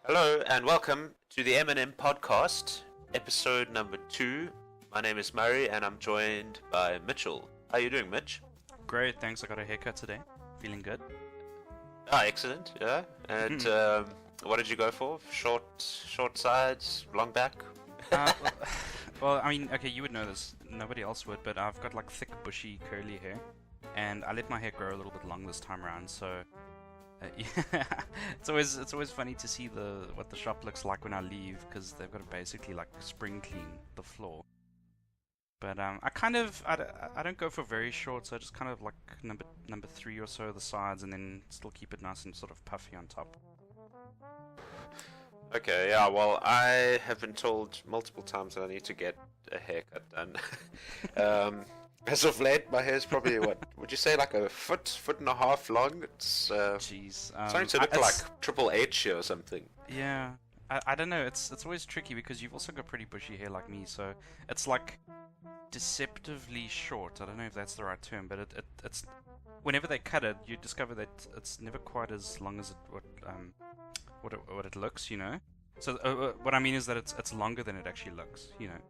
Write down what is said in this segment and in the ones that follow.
Hello and welcome to the M&M podcast, episode number 2. My name is Murray and I'm joined by Mitchell. How are you doing, Mitch? Great, thanks. I got a haircut today. Feeling good. Excellent. Yeah. And what did you go for? Short sides, long back? Well, I mean, okay, you would know this. Nobody else would, but I've got like thick, bushy, curly hair, and I let my hair grow a little bit long this time around. So, yeah, it's always funny to see what the shop looks like when I leave, because they've got to basically like spring clean the floor. But I don't go for very short, so I just kind of like number 3 or so the sides, and then still keep it nice and sort of puffy on top. Okay, yeah, well, I have been told multiple times that I need to get a haircut done. As of late, my hair's probably, what, would you say like a foot and a half long? It's Jeez, starting to look like Triple H here or something. Yeah, I don't know. It's always tricky because you've also got pretty bushy hair like me, so it's like deceptively short. I don't know if that's the right term, but it's whenever they cut it, you discover that it's never quite as long as what it looks, you know. So what I mean is that it's longer than it actually looks, you know.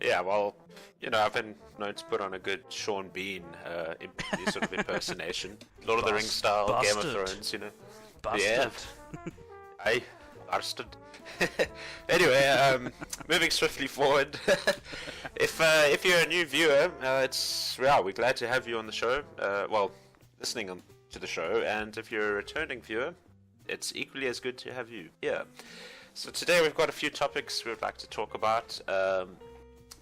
Yeah, well, you know, I've been known to put on a good Sean Bean sort of impersonation. Lord of the Rings style, Game of Thrones, you know. Bastard. Yeah. Aye, bastard. Anyway, moving swiftly forward. If you're a new viewer, we're glad to have you on the show. Listening to the show, and if you're a returning viewer, it's equally as good to have you here. So today we've got a few topics we would like to talk about,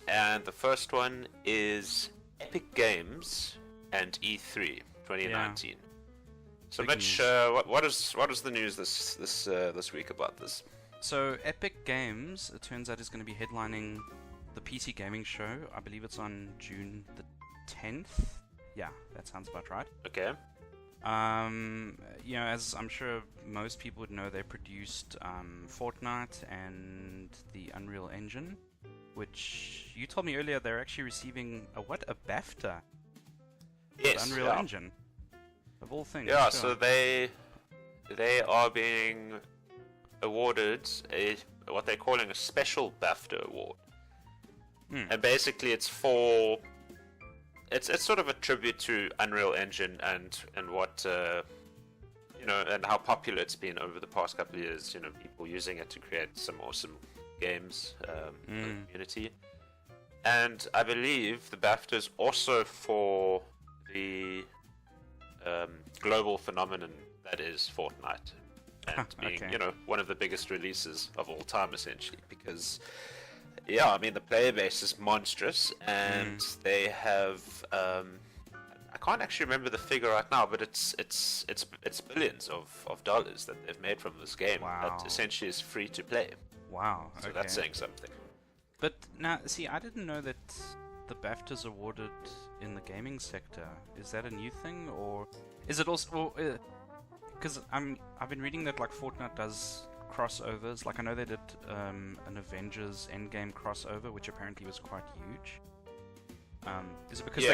and the first one is Epic Games and E3 2019. Yeah. So Big Mitch, what is the news this week about this? So Epic Games, it turns out, is going to be headlining the PC gaming show. I believe it's on June the 10th. Yeah, that sounds about right. Okay. You know, as I'm sure most people would know, they produced Fortnite and the Unreal Engine, which you told me earlier they're actually receiving a BAFTA. Yes. The Unreal Engine. Of all things. Yeah, sure. so they are being awarded what they're calling a special BAFTA award. And basically it's sort of a tribute to Unreal Engine and what you know, and how popular it's been over the past couple of years. You know, people using it to create some awesome games for the community. And I believe the BAFTA is also for the global phenomenon that is Fortnite, and being you know, one of the biggest releases of all time, essentially, because yeah, I mean, the player base is monstrous, and they have I can't actually remember the figure right now, but it's billions of dollars that they've made from this game. Wow. That essentially is free to play. Wow. So okay. that's saying something. But now, see, I didn't know that the BAFTA's awarded in the gaming sector. Is that a new thing, or is it also? Because I've been reading that like Fortnite does crossovers. Like I know they did an Avengers Endgame crossover, which apparently was quite huge. Is it because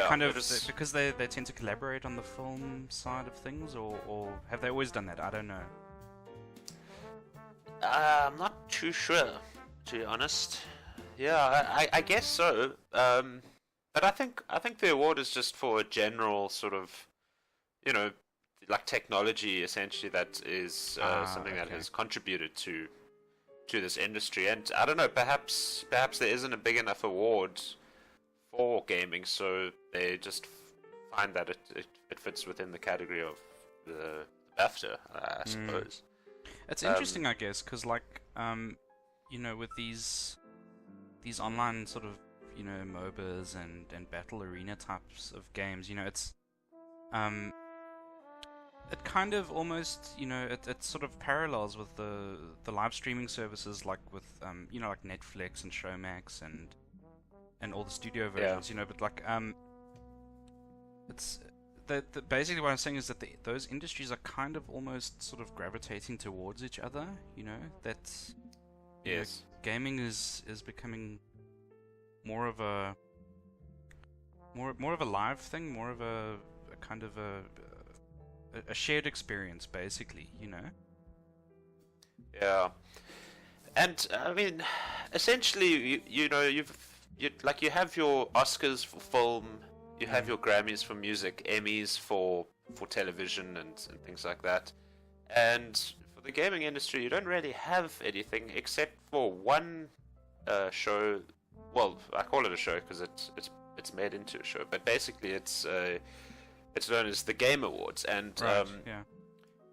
because they tend to collaborate on the film side of things, or have they always done that? I don't know. I'm not too sure, to be honest. Yeah, I guess so. But I think the award is just for a general sort of, you know, like technology essentially that is something that has contributed to this industry. And I don't know, perhaps there isn't a big enough award for gaming, so they just find that it fits within the category of the BAFTA, I suppose. It's interesting, I guess, because like you know, with these online sort of, you know, MOBAs and battle arena types of games, you know, it's it kind of almost, you know, it sort of parallels with the live streaming services, like with you know, like Netflix and Showmax and all the studio versions, you know, but like it's basically what I'm saying is that those industries are kind of almost sort of gravitating towards each other, you know, that yes, gaming is becoming more of a live thing, more of a kind of a shared experience, basically, you know. Yeah. And I mean, essentially, you know, you have your Oscars for film, you have your Grammys for music, Emmys for television and things like that. And for the gaming industry, you don't really have anything except for one show. Well, I call it a show because it's made into a show, but basically it's known as the Game Awards, and Right. Yeah.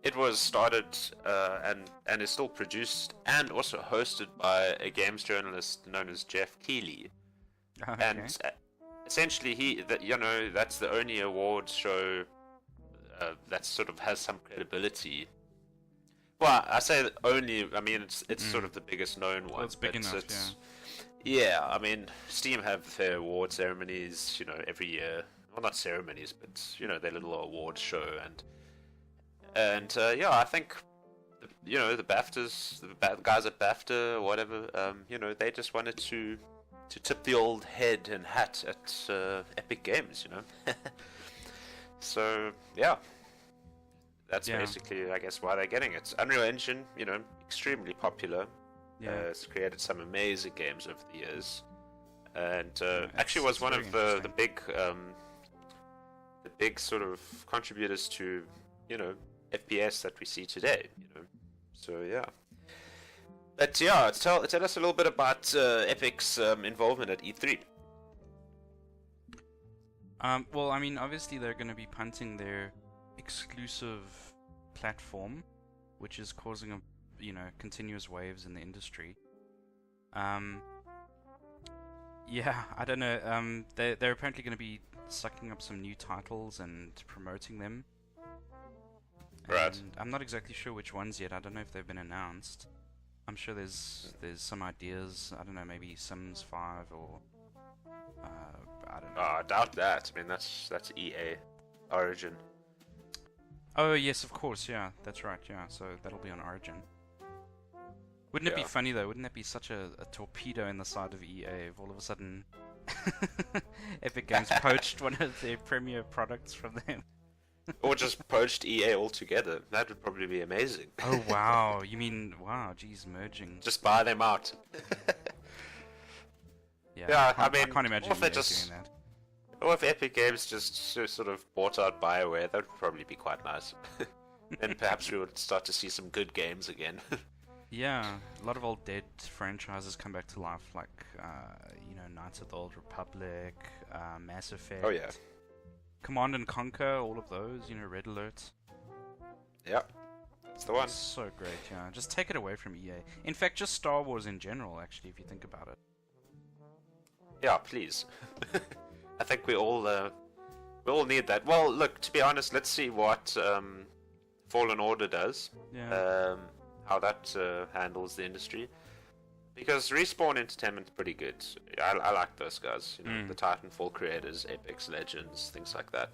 it was started and is still produced and also hosted by a games journalist known as Jeff Keighley. Okay. And essentially, that's the only awards show that sort of has some credibility. Well, I say that only. I mean, it's sort of the biggest known one. Well, it's big enough. Yeah, I mean, Steam have their award ceremonies, every year. Well, not ceremonies, but their little awards show, and yeah, I think the BAFTAs, the guys at BAFTA or whatever, they just wanted to tip the old head and hat at Epic Games, So yeah, that's basically, I guess, why they're getting it. Unreal Engine, extremely popular. Yeah. It's created some amazing games over the years, and actually was it's one very of the big sort of contributors to FPS that we see today. So yeah. But yeah, tell us a little bit about Epic's involvement at E3. Well, I mean, obviously they're going to be punting their exclusive platform, which is causing continuous waves in the industry. Yeah, I don't know. They're apparently going to be sucking up some new titles and promoting them. Right. And I'm not exactly sure which ones yet. I don't know if they've been announced. I'm sure there's some ideas. I don't know, maybe Sims 5 or I don't know. I doubt that. I mean, that's EA Origin. Oh yes, of course. Yeah, that's right. Yeah, so that'll be on Origin. Wouldn't it be funny though? Wouldn't that be such a torpedo in the side of EA if all of a sudden Epic Games poached one of their premier products from them? Or just poached EA altogether. That would probably be amazing. Oh wow, you mean geez, merging. Just buy them out. Yeah, I can't imagine or if EA they just, doing that. or if Epic Games just sort of bought out BioWare, that would probably be quite nice. Then perhaps we would start to see some good games again. Yeah, a lot of old dead franchises come back to life, like Knights of the Old Republic, Mass Effect. Oh yeah. Command and Conquer, all of those, Red Alert. Yep, that's the one. It's so great, yeah. Just take it away from EA. In fact, just Star Wars in general, actually, if you think about it. Yeah, please. I think we all need that. Well, look, to be honest, let's see what Fallen Order does. Yeah. How that handles the industry. Because Respawn Entertainment's pretty good. I like those guys. The Titanfall creators, Apex Legends, things like that.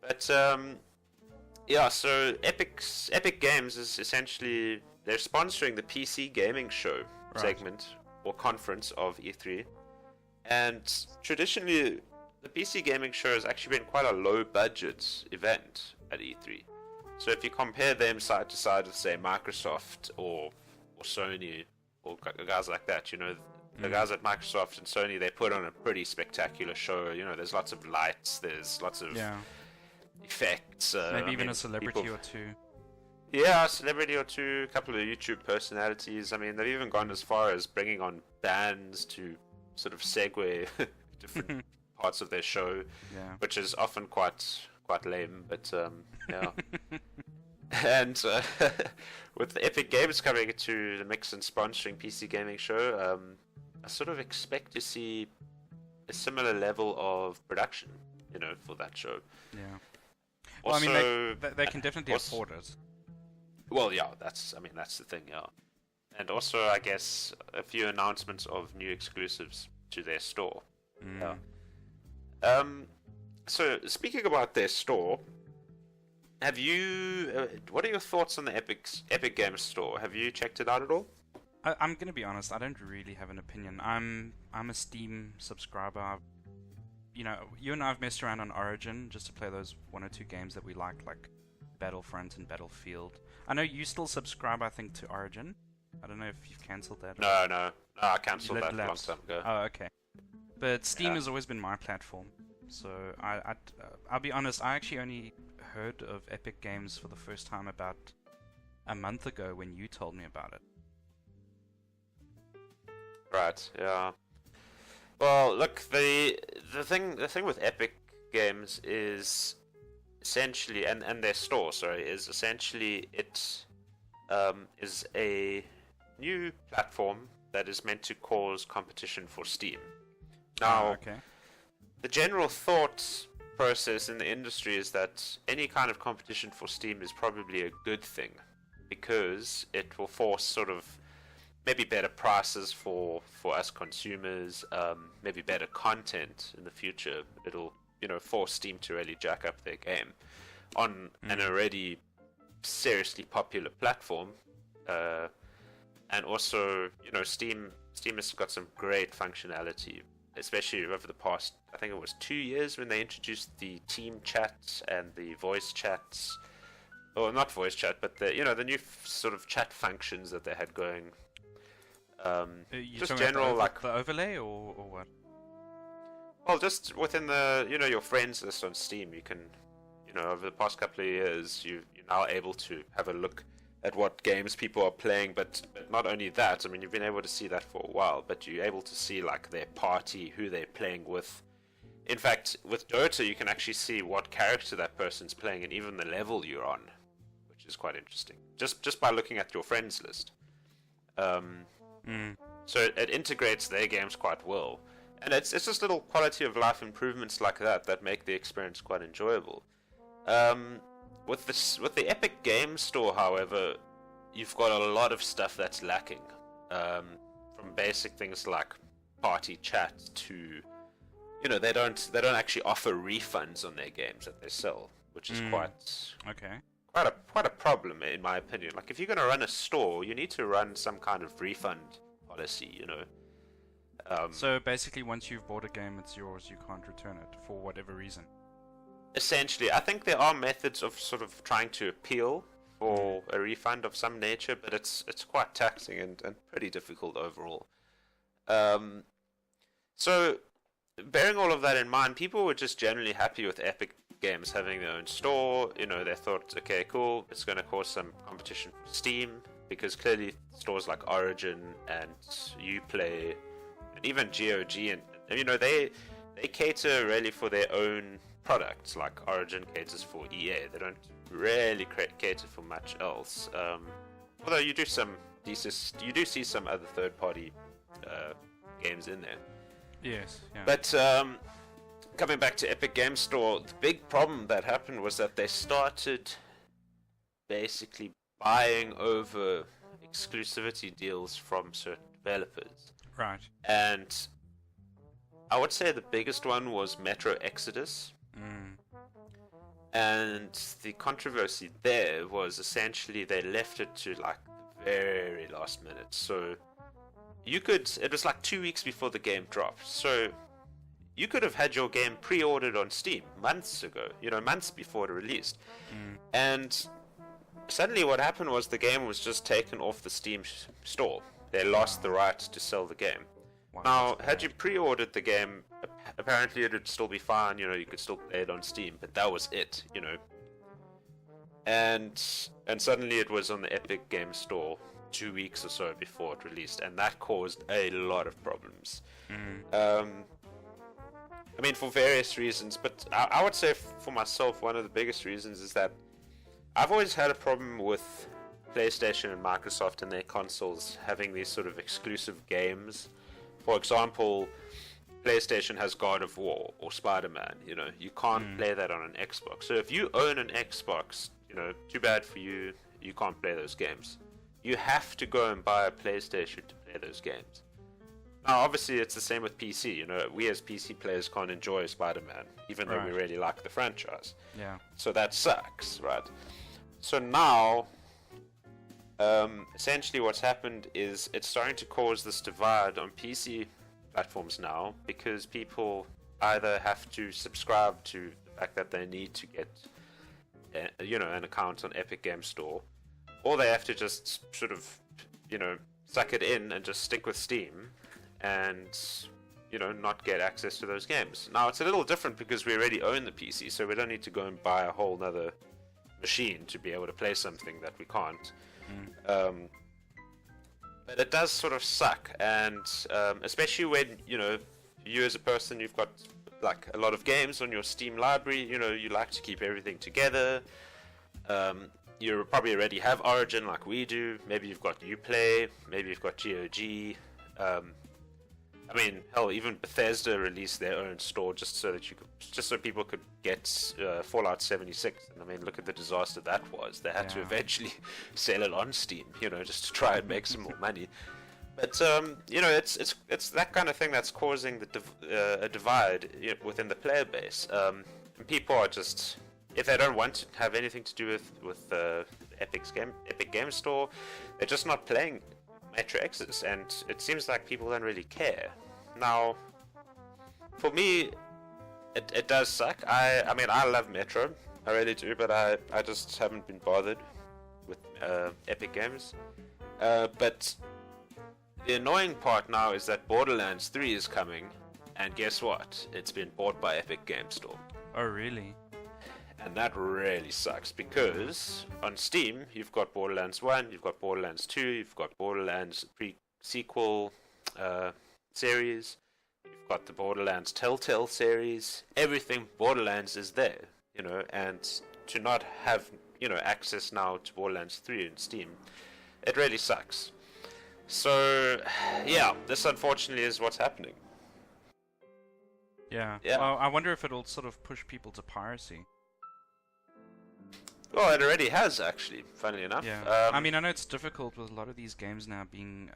But yeah, so Epic Games is essentially, they're sponsoring the PC gaming show segment or conference of E3. And traditionally, the PC gaming show has actually been quite a low budget event at E3. So if you compare them side to side with, say, Microsoft or Sony or guys like that, the guys at Microsoft and Sony, they put on a pretty spectacular show. There's lots of lights, there's lots of effects. Maybe even a celebrity or two. Yeah, a celebrity or two, a couple of YouTube personalities. I mean, they've even gone as far as bringing on bands to sort of segue different parts of their show, which is often quite lame, but yeah. And with Epic Games coming into the mix and sponsoring PC gaming show, I sort of expect to see a similar level of production, for that show. Yeah. Well, also, I mean, they can definitely afford it. Well, yeah, that's the thing, yeah. And also, I guess, a few announcements of new exclusives to their store. Yeah. So, speaking about their store, have you? What are your thoughts on the Epic Games store? Have you checked it out at all? I'm gonna be honest. I don't really have an opinion. I'm a Steam subscriber. You and I have messed around on Origin just to play those one or two games that we like Battlefront and Battlefield. I know you still subscribe, I think, to Origin. I don't know if you've cancelled that. No, I cancelled that a long time ago. Oh, okay. But Steam has always been my platform. So I'll be honest, I actually only heard of Epic Games for the first time about a month ago when you told me about it. Right, yeah. Well, look, the thing with Epic Games is essentially, and their store, sorry, is essentially it is a new platform that is meant to cause competition for Steam. Now, the general thought process in the industry is that any kind of competition for Steam is probably a good thing, because it will force sort of maybe better prices for us consumers, maybe better content in the future. It'll, force Steam to really jack up their game on an already seriously popular platform. And also, Steam has got some great functionality, especially over the past, I think it was 2 years when they introduced the team chats and the voice chats. Or not voice chat, but the new sort of chat functions that they had going. Just general, like the overlay or what? Well, just within the your friends list on Steam, you can, over the past couple of years, you're now able to have a look at what games people are playing. But not only that, I mean, you've been able to see that for a while, but you're able to see like their party, who they're playing with. In fact, with Dota, you can actually see what character that person's playing and even the level you're on, which is quite interesting. Just by looking at your friends list. So it integrates their games quite well, and it's just little quality of life improvements like that make the experience quite enjoyable. With the Epic Games Store, however, you've got a lot of stuff that's lacking, from basic things like party chat to, they don't actually offer refunds on their games that they sell, which is quite a problem in my opinion. Like, if you're going to run a store, you need to run some kind of refund policy, So basically, once you've bought a game, it's yours. You can't return it for whatever reason. Essentially, I think there are methods of sort of trying to appeal for a refund of some nature, but it's quite taxing and pretty difficult overall. So, bearing all of that in mind, people were just generally happy with Epic Games having their own store. They thought, okay, cool, it's going to cause some competition for Steam, because clearly stores like Origin and Uplay and even GOG and they cater really for their own products. Like Origin caters for EA, they don't really cater for much else. Although you do see some other third-party games in there. Yes, yeah. But coming back to Epic Games Store, the big problem that happened was that they started basically buying over exclusivity deals from certain developers. Right. And I would say the biggest one was Metro Exodus. And the controversy there was essentially they left it to like the very last minute. So it was like 2 weeks before the game dropped. So you could have had your game pre-ordered on Steam months ago, months before it released. And suddenly what happened was the game was just taken off the Steam store. They lost the right to sell the game. Wow, now, had you pre-ordered the game, apparently it would still be fine, you could still play it on Steam, but that was it, And suddenly it was on the Epic Games Store 2 weeks or so before it released, and that caused a lot of problems. I mean, for various reasons, but I would say for myself, one of the biggest reasons is that I've always had a problem with PlayStation and Microsoft and their consoles having these sort of exclusive games. For example, PlayStation has God of War or Spider-Man, you can't play that on an Xbox. So if you own an Xbox, too bad for you, you can't play those games. You have to go and buy a PlayStation to play those games. Now, obviously, it's the same with PC. We as PC players can't enjoy Spider-Man, even though we really like the franchise. Yeah. So that sucks, right? So now, essentially what's happened is it's starting to cause this divide on PC platforms now, because people either have to subscribe to the fact that they need to get an account on Epic Game Store, or they have to just sort of, suck it in and just stick with Steam, and not get access to those games. Now it's a little different because we already own the PC, so we don't need to go and buy a whole nother machine to be able to play something that we can't. But it does sort of suck, and especially when you as a person, you've got like a lot of games on your Steam library. You like to keep everything together. You probably already have Origin like we do. Maybe you've got Uplay. Maybe you've got GOG. I mean, hell, even Bethesda released their own store just so people could get Fallout 76. And I mean, look at the disaster that was. They had to eventually sell it on Steam, just to try and make some more money. But it's that kind of thing that's causing a divide within the player base. And people are just, if they don't want to have anything to do with Epic Game Store, they're just not playing Metro Exodus, and it seems like people don't really care. Now, for me, it does suck. I mean, I love Metro, I really do, but I just haven't been bothered with Epic Games. But the annoying part now is that Borderlands 3 is coming, and guess what? It's been bought by Epic Game Store. Oh, really? And that really sucks, because on Steam you've got Borderlands 1, you've got Borderlands 2, you've got Borderlands pre-sequel series, you've got the Borderlands Telltale series, everything Borderlands is there, and to not have, access now to Borderlands 3 in Steam, it really sucks. So, yeah, this unfortunately is what's happening. Yeah. Well, I wonder if it'll sort of push people to piracy. Well, it already has, actually, funnily enough. Yeah. I mean, I know it's difficult with a lot of these games now being,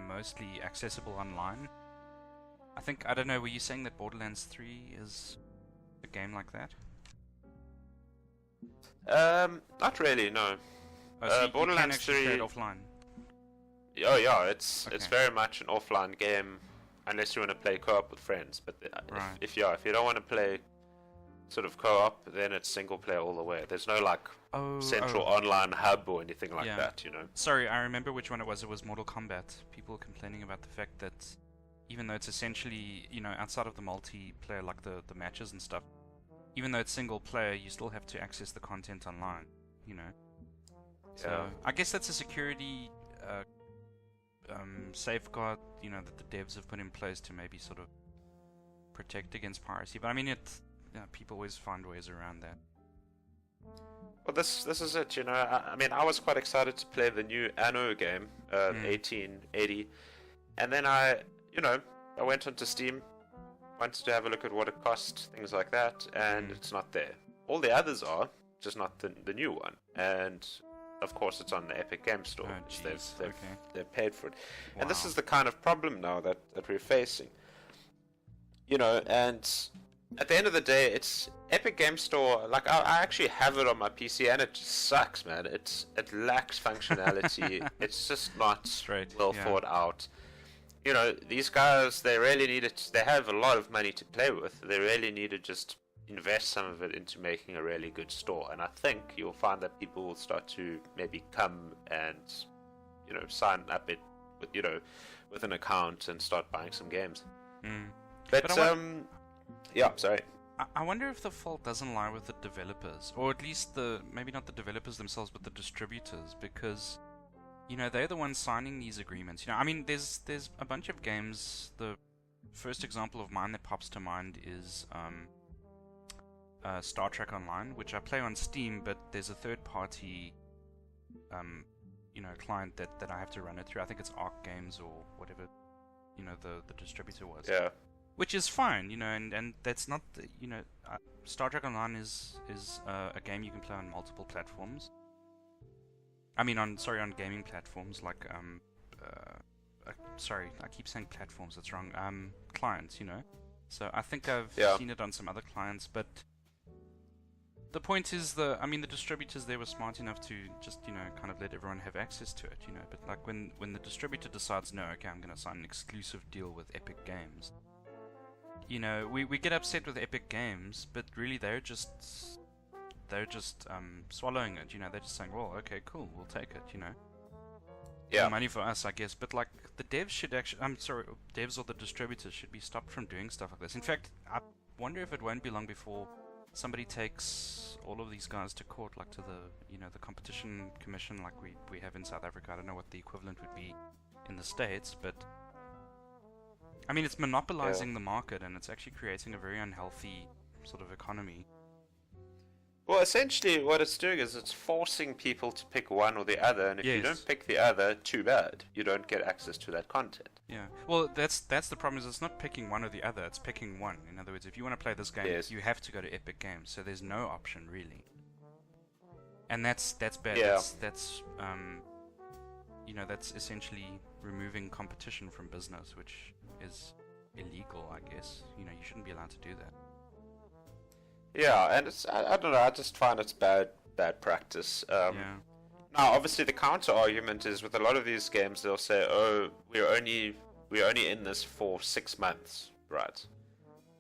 mostly accessible online. I don't know, were you saying that Borderlands 3 is a game like that? Not really, no. Oh, so Borderlands you can actually 3... play it offline? Oh, yeah, it's very much an offline game, unless you want to play co-op with friends. But if you don't want to play sort of co-op, then it's single player all the way. There's no central online hub or anything like that, Sorry, I remember which one it was. It was Mortal Kombat. People complaining about the fact that even though it's essentially, outside of the multiplayer, like the matches and stuff, even though it's single player, you still have to access the content online, So I guess that's a security safeguard, that the devs have put in place to maybe sort of protect against piracy. But I mean, people always find ways around that. Well, this is it, I mean, I was quite excited to play the new Anno game, 1880, and then I went onto Steam, wanted to have a look at what it cost, things like that, and it's not there. All the others are, just not the new one, and of course it's on the Epic Game Store. Oh, they've paid for it. Wow. And this is the kind of problem now that we're facing. And at the end of the day, it's Epic Game Store. Like, I actually have it on my PC, and it just sucks, man. It lacks functionality. It's just not thought out. These guys, they really need it. They have a lot of money to play with. They really need to just invest some of it into making a really good store. And I think you'll find that people will start to maybe come and, sign up with an account and start buying some games. But sorry. I wonder if the fault doesn't lie with the developers, or at least maybe not the developers themselves, but the distributors, because they're the ones signing these agreements. I mean, there's a bunch of games. The first example of mine that pops to mind is Star Trek Online, which I play on Steam, but there's a third-party client that I have to run it through. I think it's Arc Games or whatever the distributor was. Yeah. Which is fine, and that's not, Star Trek Online is a game you can play on multiple platforms. I mean, on gaming platforms, like, sorry, I keep saying platforms, that's wrong, clients, So I think I've seen it on some other clients, but the point is the distributors, they were smart enough to just, kind of let everyone have access to it, but like when the distributor decides, no, okay, I'm going to sign an exclusive deal with Epic Games, we get upset with Epic Games, but really they're just they're just swallowing it. You know, they're just saying, well, okay, cool, we'll take it. You know, Yeah. more money for us, I guess. But like the devs should actually, I'm sorry, devs or the distributors should be stopped from doing stuff like this. In fact, I wonder if it won't be long before somebody takes all of these guys to court, like to the competition commission, like we have in South Africa. I don't know what the equivalent would be in the States, but I mean, it's monopolizing the market, and it's actually creating a very unhealthy sort of economy. Well, essentially, what it's doing is it's forcing people to pick one or the other, and if you don't pick the other, too bad. You don't get access to that content. Yeah. Well, that's the problem. Is it's not picking one or the other. It's picking one. In other words, if you want to play this game, you have to go to Epic Games. So there's no option really. And that's bad. Yeah. That's that's essentially removing competition from business, which is illegal, I guess. You shouldn't be allowed to do that. Yeah, and it's I don't know. I just find it's bad practice. Now, obviously, the counter argument is with a lot of these games, they'll say, "Oh, we're only in this for 6 months, right?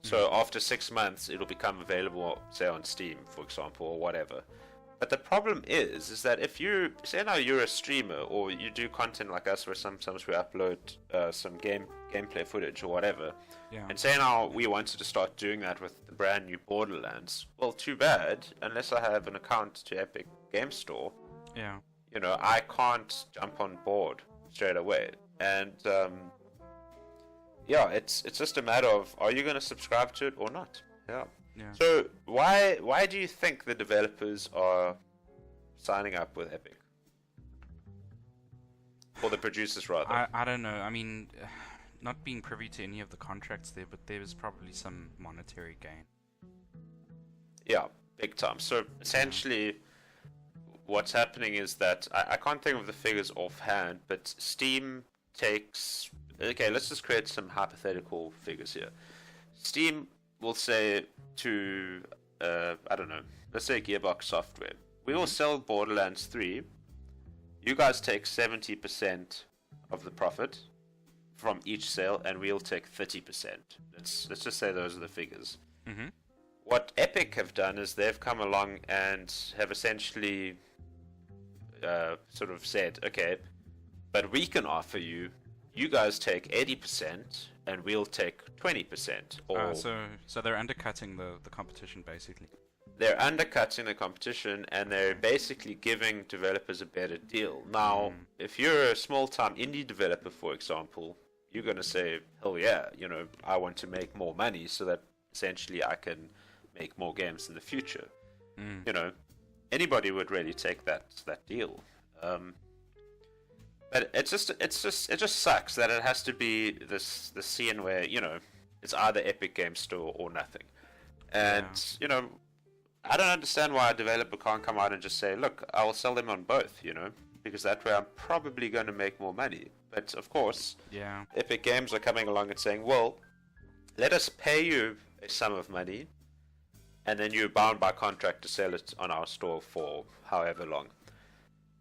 So after 6 months, it'll become available, say on Steam, for example, or whatever." But the problem is that if you say now you're a streamer or you do content like us, where sometimes we upload some gameplay footage or whatever, and say now we wanted to start doing that with the brand new Borderlands, well, too bad. Unless I have an account to Epic Game Store, I can't jump on board straight away. And it's just a matter of, are you going to subscribe to it or not? Yeah. So why do you think the developers are signing up with Epic? Or the producers, rather. I don't know. I mean, not being privy to any of the contracts there, but there is probably some monetary gain. Yeah, big time. So essentially, what's happening is that I can't think of the figures offhand, but Steam takes... Okay, let's just create some hypothetical figures here. Steam will say to, I don't know, let's say Gearbox Software, we will sell Borderlands 3, you guys take 70% of the profit from each sale, and we'll take 30%. Let's just say those are the figures. What Epic have done is they've come along and have essentially sort of said, okay, but we can offer you guys take 80%, and we'll take 20%. So they're undercutting the competition, basically. They're undercutting the competition, and they're basically giving developers a better deal. Now, if you're a small-time indie developer, for example, you're going to say, hell yeah, I want to make more money so that essentially I can make more games in the future. Anybody would really take that deal. But it just sucks that it has to be the scene where it's either Epic Game Store or nothing, and I don't understand why a developer can't come out and just say, look, I will sell them on both, because that way I'm probably going to make more money. But of course, Epic Games are coming along and saying, well, let us pay you a sum of money, and then you're bound by contract to sell it on our store for however long.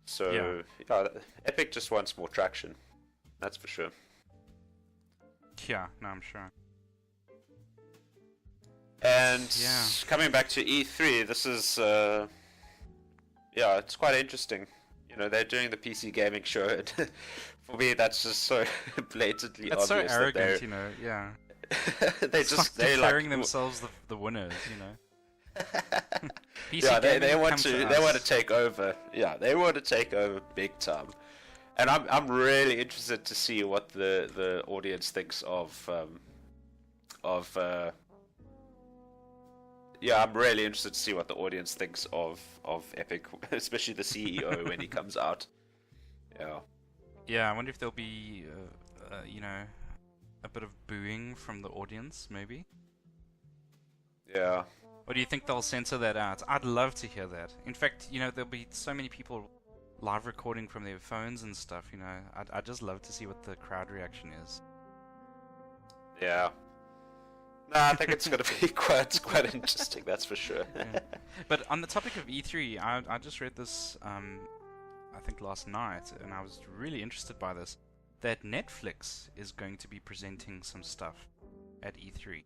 So, Epic just wants more traction. That's for sure. Yeah, no, I'm sure. And coming back to E3, this is, it's quite interesting. They're doing the PC gaming show. And for me, that's just so blatantly obvious. That's so arrogant, they're declaring themselves the winners, they want to take over. Yeah, they want to take over big time, and I'm really interested to see what the audience thinks of. I'm really interested to see what the audience thinks of Epic, especially the CEO when he comes out. Yeah, I wonder if there'll be a bit of booing from the audience, maybe. Yeah. Or do you think they'll censor that out? I'd love to hear that. In fact, there'll be so many people live recording from their phones and stuff, I'd just love to see what the crowd reaction is. Yeah. No, I think it's going to be quite interesting, that's for sure. But on the topic of E3, I just read this, I think last night, and I was really interested by this, that Netflix is going to be presenting some stuff at E3.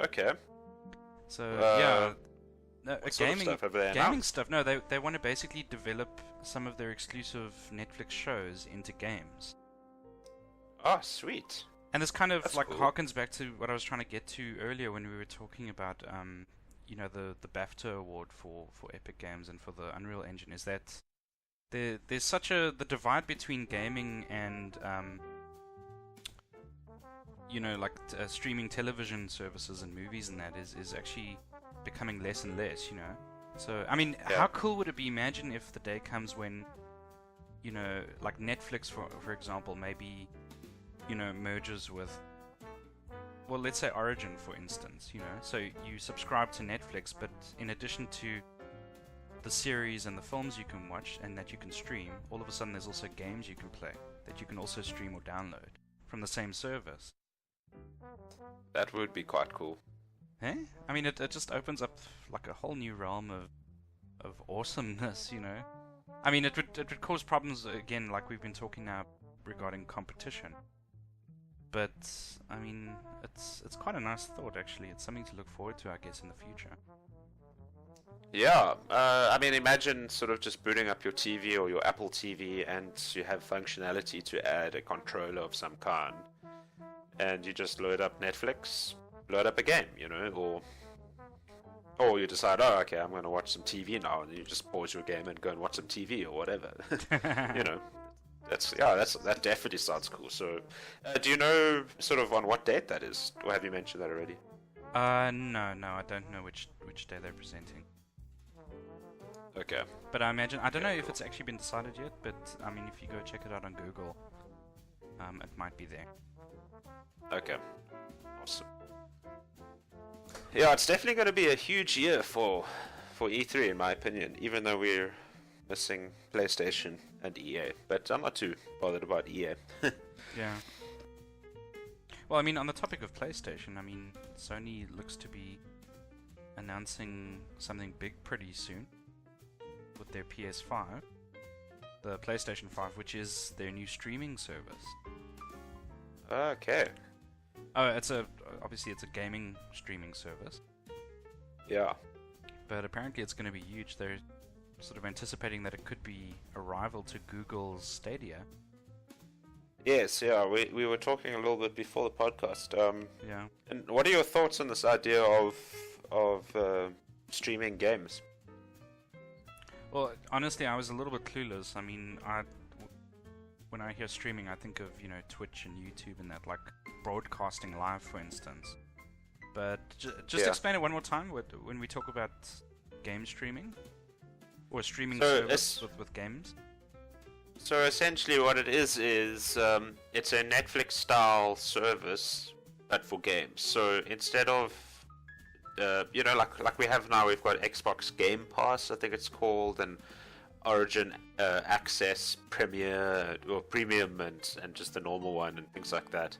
Okay. So, No, What sort of stuff have they gaming announced? stuff. No, they want to basically develop some of their exclusive Netflix shows into games. Oh, sweet. And this kind of That's like cool. harkens back to what I was trying to get to earlier when we were talking about the BAFTA award for Epic Games and for the Unreal Engine. Is that there's such the divide between gaming and streaming television services and movies, and that is actually becoming less and less, So, I mean, Yeah. how cool would it be? Imagine if the day comes when, like Netflix, for example, maybe, merges with, well, let's say Origin, for instance, So you subscribe to Netflix, but in addition to the series and the films you can watch and that you can stream, all of a sudden there's also games you can play that you can also stream or download from the same service. That would be quite cool. Eh? I mean, it just opens up like a whole new realm of awesomeness, I mean, it would cause problems again, like we've been talking now regarding competition. But I mean, it's quite a nice thought actually. It's something to look forward to, I guess, in the future. Yeah, I mean, imagine sort of just booting up your TV or your Apple TV, and you have functionality to add a controller of some kind, and you just load up Netflix, load up a game, or you decide, oh, okay, I'm going to watch some TV now, and you just pause your game and go and watch some TV or whatever. That definitely sounds cool. So, do you know sort of on what date that is, or have you mentioned that already? No, I don't know which day they're presenting. Okay. But I imagine, I don't know if cool. it's actually been decided yet, but I mean, if you go check it out on Google, it might be there. Okay. Awesome. Yeah, it's definitely going to be a huge year for E3 in my opinion, even though we're missing PlayStation and EA. But I'm not too bothered about EA. Yeah. Well, I mean, on the topic of PlayStation, I mean, Sony looks to be announcing something big pretty soon with their PS5, the PlayStation 5, which is their new streaming service. Okay. Oh, obviously it's a gaming streaming service, Yeah. but apparently it's going to be huge. They're sort of anticipating that it could be a rival to Google's Stadia. Yes, yeah, we were talking a little bit before the podcast. Yeah. And what are your thoughts on this idea of streaming games? Well, honestly, I was a little bit clueless. I mean, when I hear streaming, I think of, Twitch and YouTube and that, like broadcasting live, for instance. But just Yeah. explain it one more time when we talk about game streaming or streaming So service with games. So essentially what it is it's a Netflix-style service, but for games. So instead of, like we have now, we've got Xbox Game Pass, I think it's called, and Origin Access, Premier, or Premium, and just the normal one, and things like that.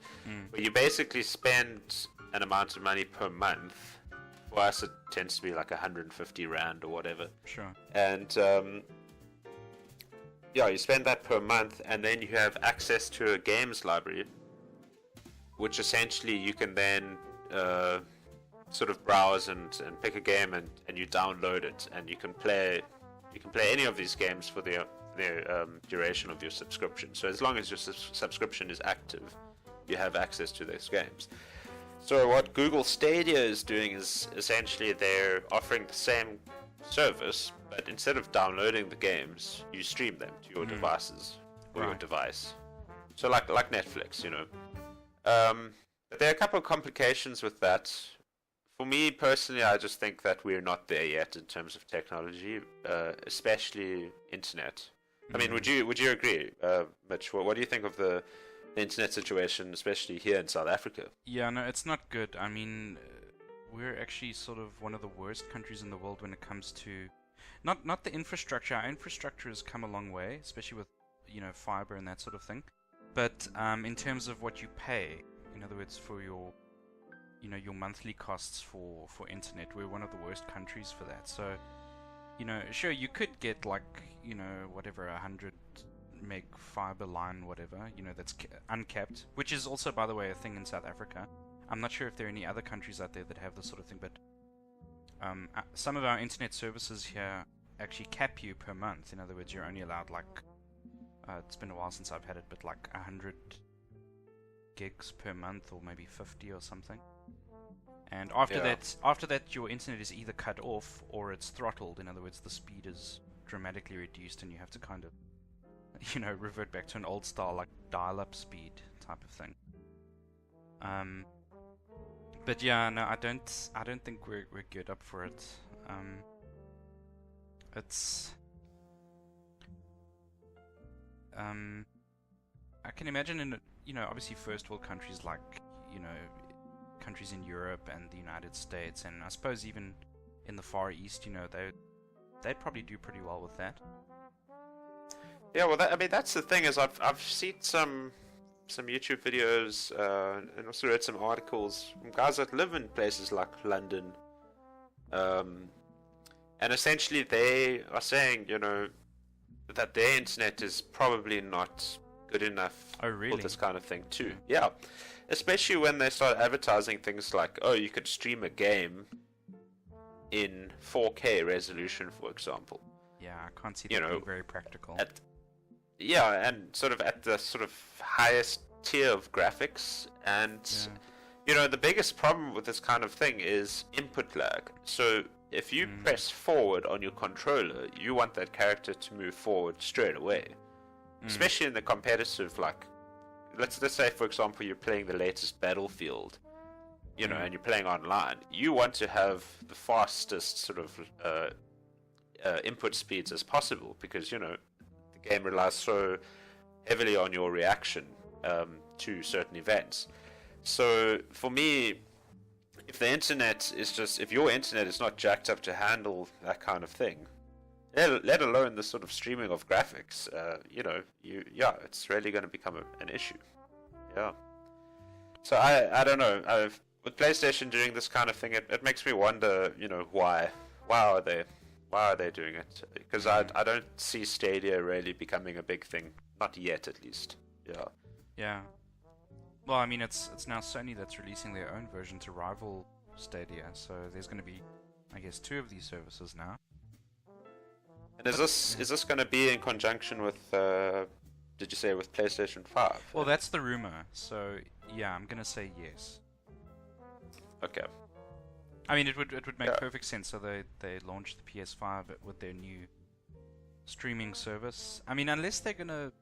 Where you basically spend an amount of money per month. For us, it tends to be like 150 Rand or whatever. Sure. And you spend that per month, and then you have access to a games library, which essentially you can then sort of browse and pick a game, and you download it, and you can play any of these games for the duration of your subscription. So as long as your subscription is active, you have access to those games. So what Google Stadia is doing is essentially they're offering the same service, but instead of downloading the games, you stream them to your devices or your Right. device. So like Netflix, But there are a couple of complications with that. For me personally, I just think that we're not there yet in terms of technology, especially internet. I mean, would you agree, Mitch? What do you think of the internet situation, especially here in South Africa? Yeah, no, it's not good. I mean, we're actually sort of one of the worst countries in the world when it comes to not the infrastructure. Our infrastructure has come a long way, especially with fiber and that sort of thing. But in terms of what you pay, in other words, for your your monthly costs for internet, we're one of the worst countries for that. So sure, you could get like whatever 100 meg fiber line, whatever, that's uncapped, which is also, by the way, a thing in South Africa. I'm not sure if there are any other countries out there that have this sort of thing, but some of our internet services here actually cap you per month. In other words, you're only allowed like it's been a while since I've had it, but like 100 gigs per month, or maybe 50 or something. And after that, your internet is either cut off or it's throttled. In other words, the speed is dramatically reduced, and you have to kind of, revert back to an old style like dial-up speed type of thing. But yeah, no, I don't think we're geared up for it. It's I can imagine in obviously first world countries like countries in Europe and the United States, and I suppose even in the Far East, they'd probably do pretty well with that. Yeah, well, that's the thing is I've seen some YouTube videos and also read some articles from guys that live in places like London, and essentially they are saying that their internet is probably not good enough for this kind of thing too. Yeah, especially when they start advertising things like, oh, you could stream a game in 4K resolution, for example. Yeah, I can't see that being very practical. And sort of at the sort of highest tier of graphics, and the biggest problem with this kind of thing is input lag. So if you press forward on your controller, you want that character to move forward straight away. Especially in the competitive, like, let's say, for example, you're playing the latest Battlefield, and you're playing online. You want to have the fastest sort of input speeds as possible, because, the game relies so heavily on your reaction to certain events. So, for me, if your internet is not jacked up to handle that kind of thing, let alone the sort of streaming of graphics, it's really going to become an issue. Yeah. So I don't know. With PlayStation doing this kind of thing, it makes me wonder, why are they doing it? Because I don't see Stadia really becoming a big thing, not yet at least. Yeah. Yeah. Well, I mean, it's now Sony that's releasing their own version to rival Stadia, so there's going to be, I guess, 2 of these services now. And is this going to be in conjunction with, did you say with PlayStation 5? Well, that's the rumor, so yeah, I'm going to say yes. Okay. I mean, it would make perfect sense. So they launched the PS5 with their new streaming service. I mean, unless they're gonna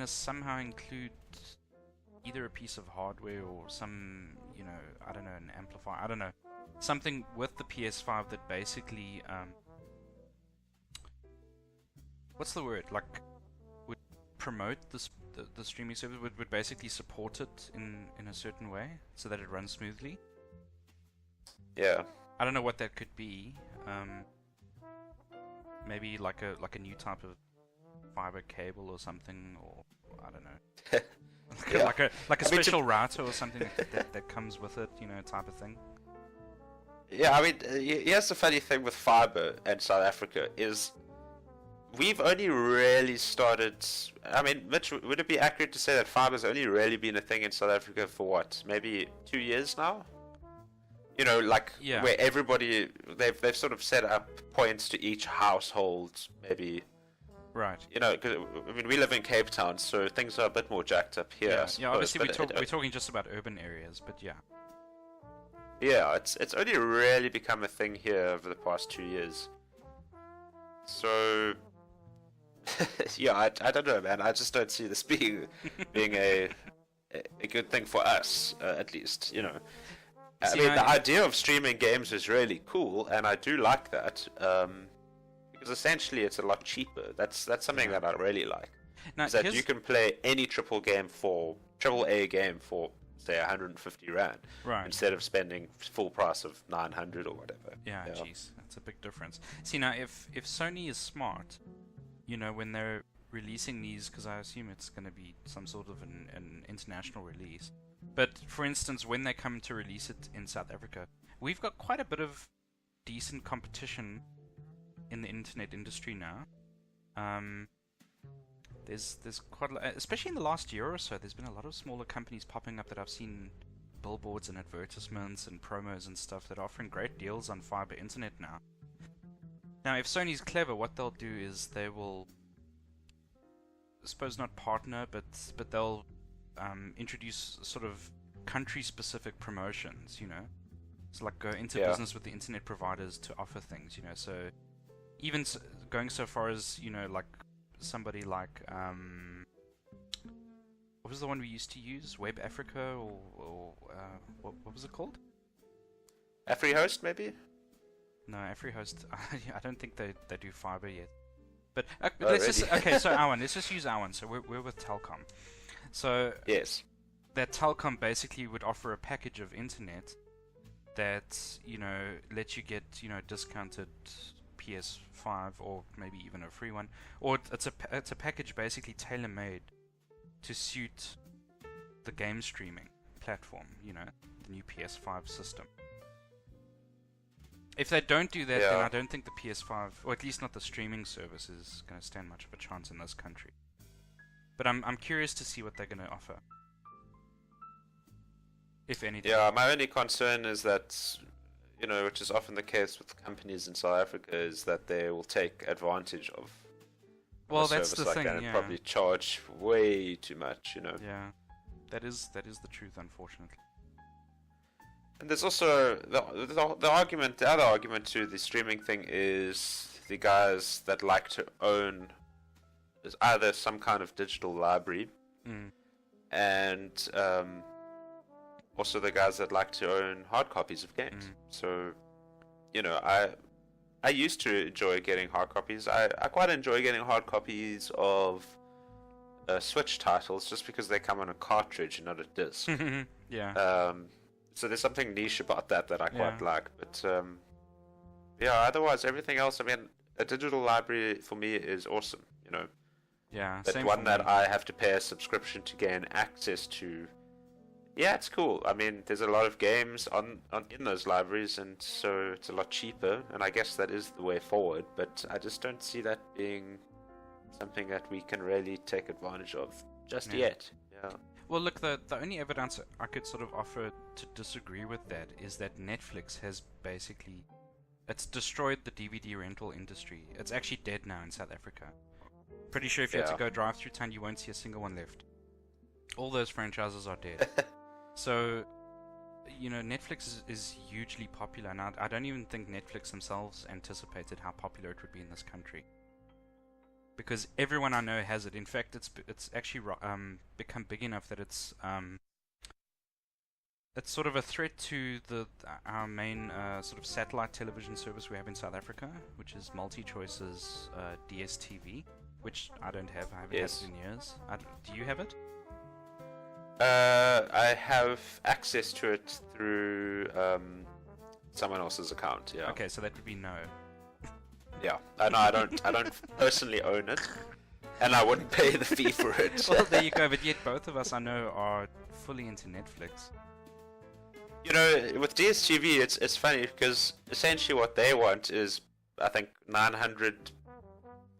somehow include either a piece of hardware or some, I don't know, an amplifier. I don't know, something with the PS5 that basically what's the word? Like, would promote the streaming service, would basically support it in a certain way so that it runs smoothly. Yeah. I don't know what that could be. Maybe like a new type of fiber cable or something, or I don't know. like a special router or something that comes with it, type of thing. Yeah, I mean, here's the funny thing with fiber in South Africa is we've only really started. I mean, Mitch, would it be accurate to say that fiber's only really been a thing in South Africa for what, maybe 2 years now? Where everybody they've sort of set up points to each household, maybe. Right. Because I mean, we live in Cape Town, so things are a bit more jacked up here. Yeah. Obviously, we're talking just about urban areas, but yeah. Yeah, it's only really become a thing here over the past 2 years. So, yeah, I don't know, man. I just don't see this being a good thing for us, at least. I mean, the idea of streaming games is really cool, and I do like that. Because essentially, it's a lot cheaper. That's something that I really like. Now, is that you can play any AAA game for say 150 rand, right, instead of spending full price of 900 or whatever. Yeah, jeez, that's a big difference. See, now if Sony is smart, when they're releasing these, because I assume it's going to be some sort of an international release. But for instance, when they come to release it in South Africa, we've got quite a bit of decent competition in the internet industry now. There's quite a lot, especially in the last year or so. There's been a lot of smaller companies popping up that I've seen billboards and advertisements and promos and stuff that are offering great deals on fiber internet now. Now, if Sony's clever, what they'll do is they will, I suppose not partner, but they'll introduce sort of country-specific promotions, you know? So like go into business with the internet providers to offer things, you know? So even going so far as, you know, like somebody like, what was the one we used to use? Web Africa or what was it called? AfriHost, maybe? No, AfriHost, I don't think they do fiber yet. But okay, so our one, let's just use our one. So we're with Telkom. So yes, that Telkom basically would offer a package of internet that, you know, lets you get, you know, discounted PS5 or maybe even a free one, or it's a package basically tailor-made to suit the game streaming platform, you know, the new PS5 system. If they don't do that, then I don't think the PS5, or at least not the streaming service, is going to stand much of a chance in this country. But I'm curious to see what they're going to offer, if anything. Yeah, my only concern is that, you know, which is often the case with companies in South Africa, is that they will take advantage of well, a that's service the like thing, that and yeah. probably charge way too much, you know. Yeah, that is the truth, unfortunately. And there's also the argument. The other argument to the streaming thing is the guys that like to own is either some kind of digital library, and also the guys that like to own hard copies of games. So, you know, I used to enjoy getting hard copies. I quite enjoy getting hard copies of Switch titles just because they come on a cartridge and not a disc. Yeah. So there's something niche about that I quite like. But yeah, otherwise everything else, I mean, a digital library for me is awesome, you know. Yeah, But same one for that me. I have to pay a subscription to gain access to, yeah, it's cool. I mean, there's a lot of games in those libraries, and so it's a lot cheaper, and I guess that is the way forward, but I just don't see that being something that we can really take advantage of just yet. Yeah. Well, look, the only evidence I could sort of offer to disagree with that is that Netflix has basically, it's destroyed the DVD rental industry. It's actually dead now in South Africa. Pretty sure if you had to go drive through town, you won't see a single one left. All those franchises are dead. So, you know, Netflix is hugely popular. Now, I don't even think Netflix themselves anticipated how popular it would be in this country. Because everyone I know has it. In fact, it's actually become big enough that it's sort of a threat to our main sort of satellite television service we have in South Africa, which is MultiChoice's DSTV, which I don't have. I haven't had it in years. Do you have it? I have access to it through someone else's account. Yeah. Okay, so that would be no. Yeah, I don't personally own it, and I wouldn't pay the fee for it. Well, there you go. But yet, both of us I know are fully into Netflix. You know, with DSTV, it's funny because essentially what they want is, I think, 900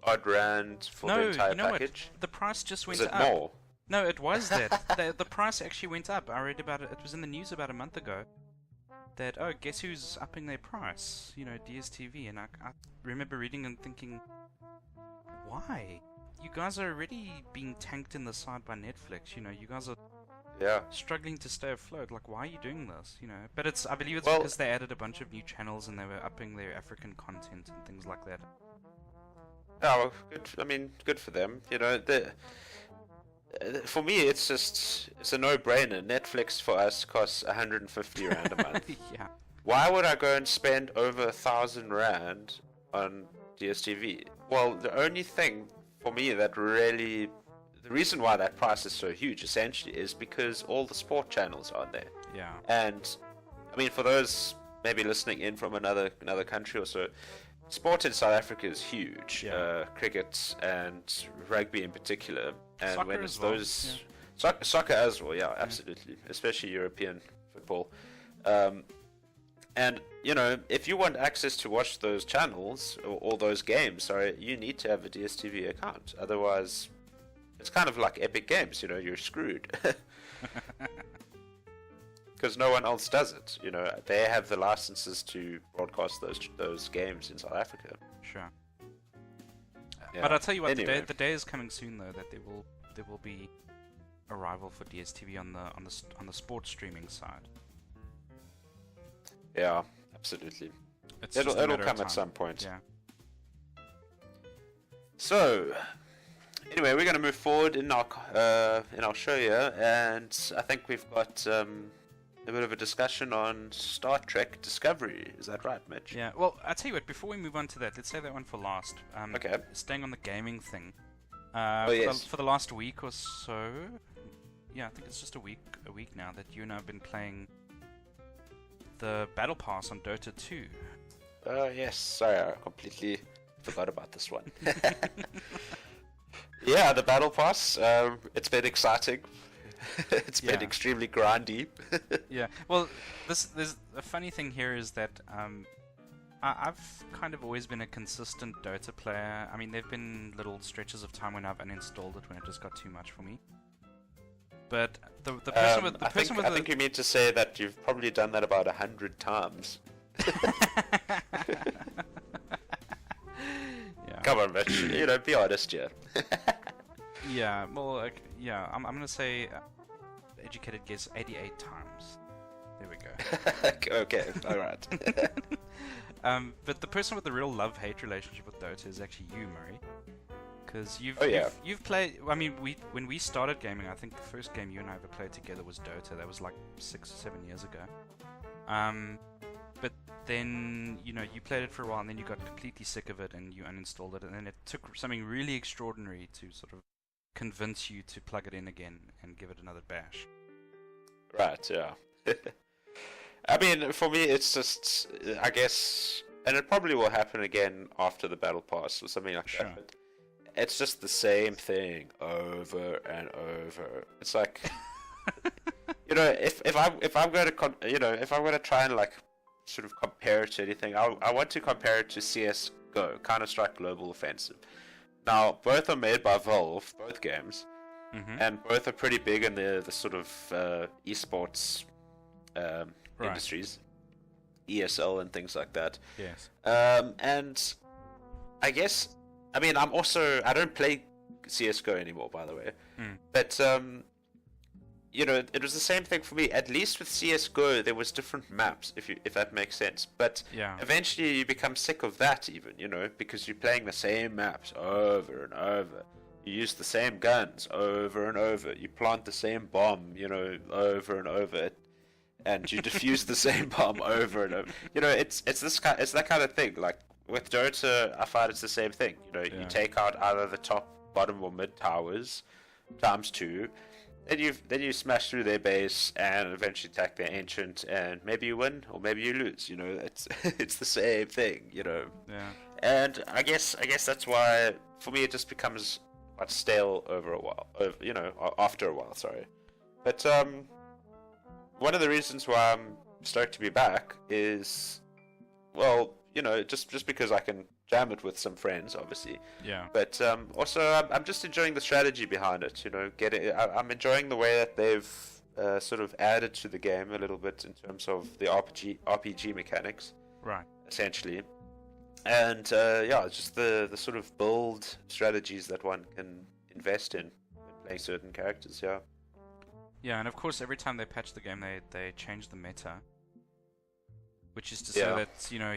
odd rand for the entire package. What? The price just went up. up. Is it more? No, it was that. The price actually went up. I read about it. It was in the news about a month ago. That, oh, guess who's upping their price? You know, DSTV. And I remember reading and thinking, why? You guys are already being tanked in the side by Netflix. You know, you guys are struggling to stay afloat. Like, why are you doing this? You know, but I believe it's because they added a bunch of new channels and they were upping their African content and things like that. Oh, well, good. I mean, good for them. You know, for me, it's a no-brainer. Netflix for us costs 150 rand a month. Yeah. Why would I go and spend over 1,000 rand on DSTV? Well, the only thing for me that really, the reason why that price is so huge, essentially, is because all the sport channels are there. Yeah. And I mean, for those maybe listening in from another country or so, sport in South Africa is huge. Cricket and rugby in particular. And soccer when it's well. those soccer as well, absolutely, especially European football. And you know, if you want access to watch those channels or those games, you need to have a DSTV account. Otherwise, it's kind of like Epic Games. You know, you're screwed. because no one else does it. You know, they have the licenses to broadcast those games in South Africa. Sure. Yeah. But I'll tell you what, Anyway. the day is coming soon though that there will be a rival for DSTV on the sports streaming side. Yeah, absolutely. It'll come at some point. Yeah. So, anyway, we're going to move forward in our show here, and I think we've got a bit of a discussion on Star Trek Discovery. Is that right, Mitch? Yeah. Well, I tell you what. Before we move on to that, let's save that one for last. Okay. Staying on the gaming thing. Yes. For the last week or so. Yeah, I think it's just a week now that you and I have been playing the Battle Pass on Dota 2. Yes. Sorry, I completely forgot about this one. Yeah, the Battle Pass. It's been exciting. It's been extremely grindy. Yeah. Well, there's a funny thing here is that I've kind of always been a consistent Dota player. I mean, there've been little stretches of time when I've uninstalled it when it just got too much for me. But the person with I think you mean to say that you've probably done that about 100 times. Yeah. Come on, Mitch. You know, be honest here. Yeah. Well, I'm gonna say educated guess 88 times. There we go. Okay. All right. But the person with the real love-hate relationship with Dota is actually you, Murray. Because you've played. I mean, when we started gaming, I think the first game you and I ever played together was Dota. That was like 6 or 7 years ago. But then you played it for a while, and then you got completely sick of it, and you uninstalled it, and then it took something really extraordinary to sort of convince you to plug it in again and give it another bash. Right. Yeah. I mean, for me, it's just, I guess, and it probably will happen again after the Battle Pass or something like that. But it's just the same thing over and over. It's like, if I'm going to try and like sort of compare it to anything, I want to compare it to CS:GO, Counter-Strike Global Offensive. Now, both are made by Valve, both games, and both are pretty big in the sort of esports industries, ESL and things like that. Yes. And I guess, I mean, I don't play CS:GO anymore, by the way. But it was the same thing for me. At least with CS:GO, there was different maps, if that makes sense. But eventually, you become sick of that, even, because you're playing the same maps over and over. You use the same guns over and over. You plant the same bomb, over and over. And you defuse the same bomb over and over. It's that kind of thing. Like with Dota, I find it's the same thing. You take out either the top, bottom, or mid towers times 2. Then you smash through their base and eventually attack their ancient, and maybe you win or maybe you lose. It's the same thing. Yeah. And I guess that's why for me it just becomes quite stale after a while. Sorry, but one of the reasons why I'm stoked to be back is, well, just because I can jam it with some friends, obviously. Yeah. But also, I'm just enjoying the strategy behind it. I'm enjoying the way that they've sort of added to the game a little bit in terms of the RPG mechanics. Right. Essentially. And just the sort of build strategies that one can invest in when playing certain characters. Yeah. Yeah, and of course, every time they patch the game, they change the meta. Which is to say that,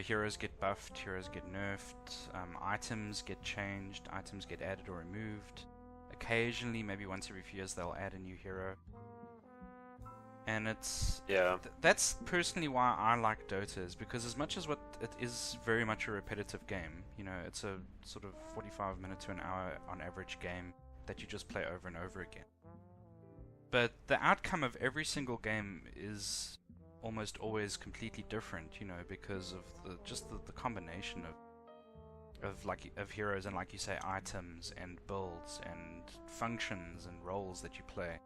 heroes get buffed, heroes get nerfed, items get changed, items get added or removed. Occasionally, maybe once every few years, they'll add a new hero. And it's... that's personally why I like Dota, is because as much as it is very much a repetitive game, it's a sort of 45 minute to an hour on average game that you just play over and over again. But the outcome of every single game is almost always completely different, because of the combination of heroes and, like you say, items and builds and functions and roles that you play.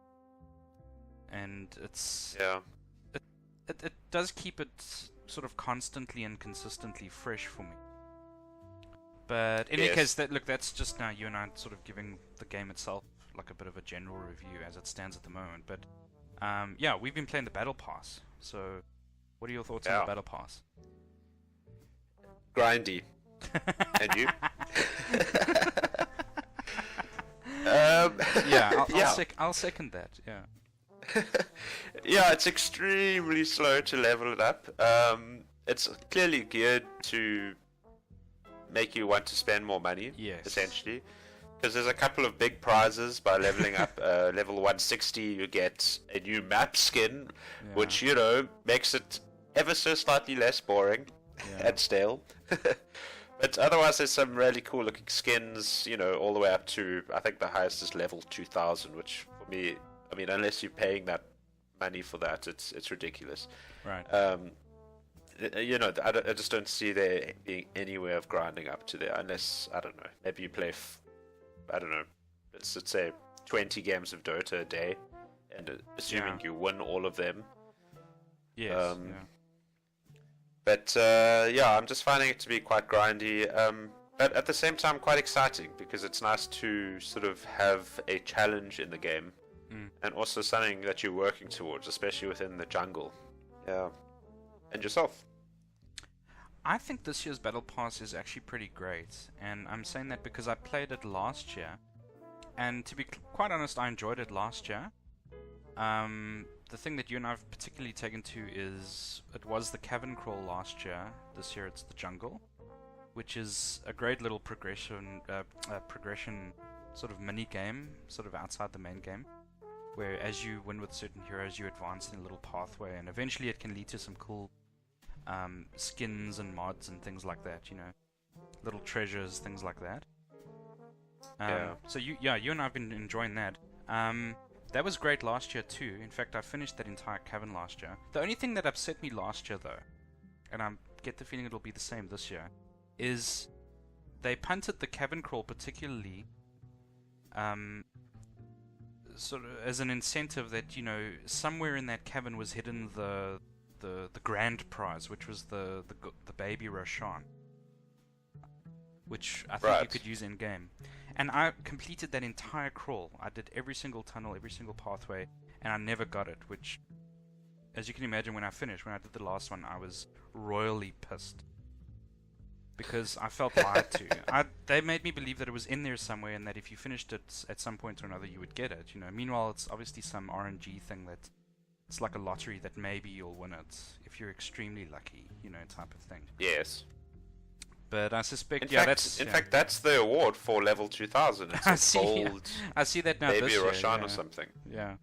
And it's it does keep it sort of constantly and consistently fresh for me. But in any case, that's just now you and I sort of giving the game itself like a bit of a general review as it stands at the moment. But we've been playing the Battle Pass. So, what are your thoughts on the Battle Pass? Grindy. And you? I'll second that. Yeah. Yeah, it's extremely slow to level it up. It's clearly geared to make you want to spend more money. Yes. Essentially. Because there's a couple of big prizes by leveling up. Level 160, you get a new map skin, which, you know, makes it ever so slightly less boring and stale. But otherwise, there's some really cool looking skins, you know, all the way up to, I think the highest is level 2000, which for me, I mean, unless you're paying that money for that, it's ridiculous. Right. You know, I just don't see there being any way of grinding up to there, unless, I don't know, maybe you play, I don't know, let's say 20 games of Dota a day, and assuming you win all of them. Yes. But I'm just finding it to be quite grindy, but at the same time quite exciting, because it's nice to sort of have a challenge in the game, and also something that you're working towards, especially within the jungle. Yeah. And yourself? I think this year's Battle Pass is actually pretty great, and I'm saying that because I played it last year, and to be quite honest, I enjoyed it last year. The thing that you and I have particularly taken to is it was the cavern crawl last year. This year it's the jungle, which is a great little progression sort of mini game, sort of outside the main game, where as you win with certain heroes, you advance in a little pathway, and eventually it can lead to some cool skins and mods and things like that. You know, little treasures, things like that. So you and I have been enjoying that. That was great last year too. In fact, I finished that entire cavern last year. The only thing that upset me last year though, and I get the feeling it'll be the same this year, is they punted the cavern crawl particularly sort of as an incentive that, you know, somewhere in that cavern was hidden the grand prize, which was the baby Roshan, which I think you could use in game. And I completed that entire crawl. I did every single tunnel, every single pathway, and I never got it, which, as you can imagine, when I did the last one, I was royally pissed. Because I felt lied to. They made me believe that it was in there somewhere, and that if you finished it at some point or another, you would get it, you know. Meanwhile, it's obviously some RNG thing that it's like a lottery that maybe you'll win it if you're extremely lucky, you know, type of thing. Yes. But I suspect, in fact, that's the award for level 2000. It's I see that now. Maybe this year, Roshan or something. Yeah.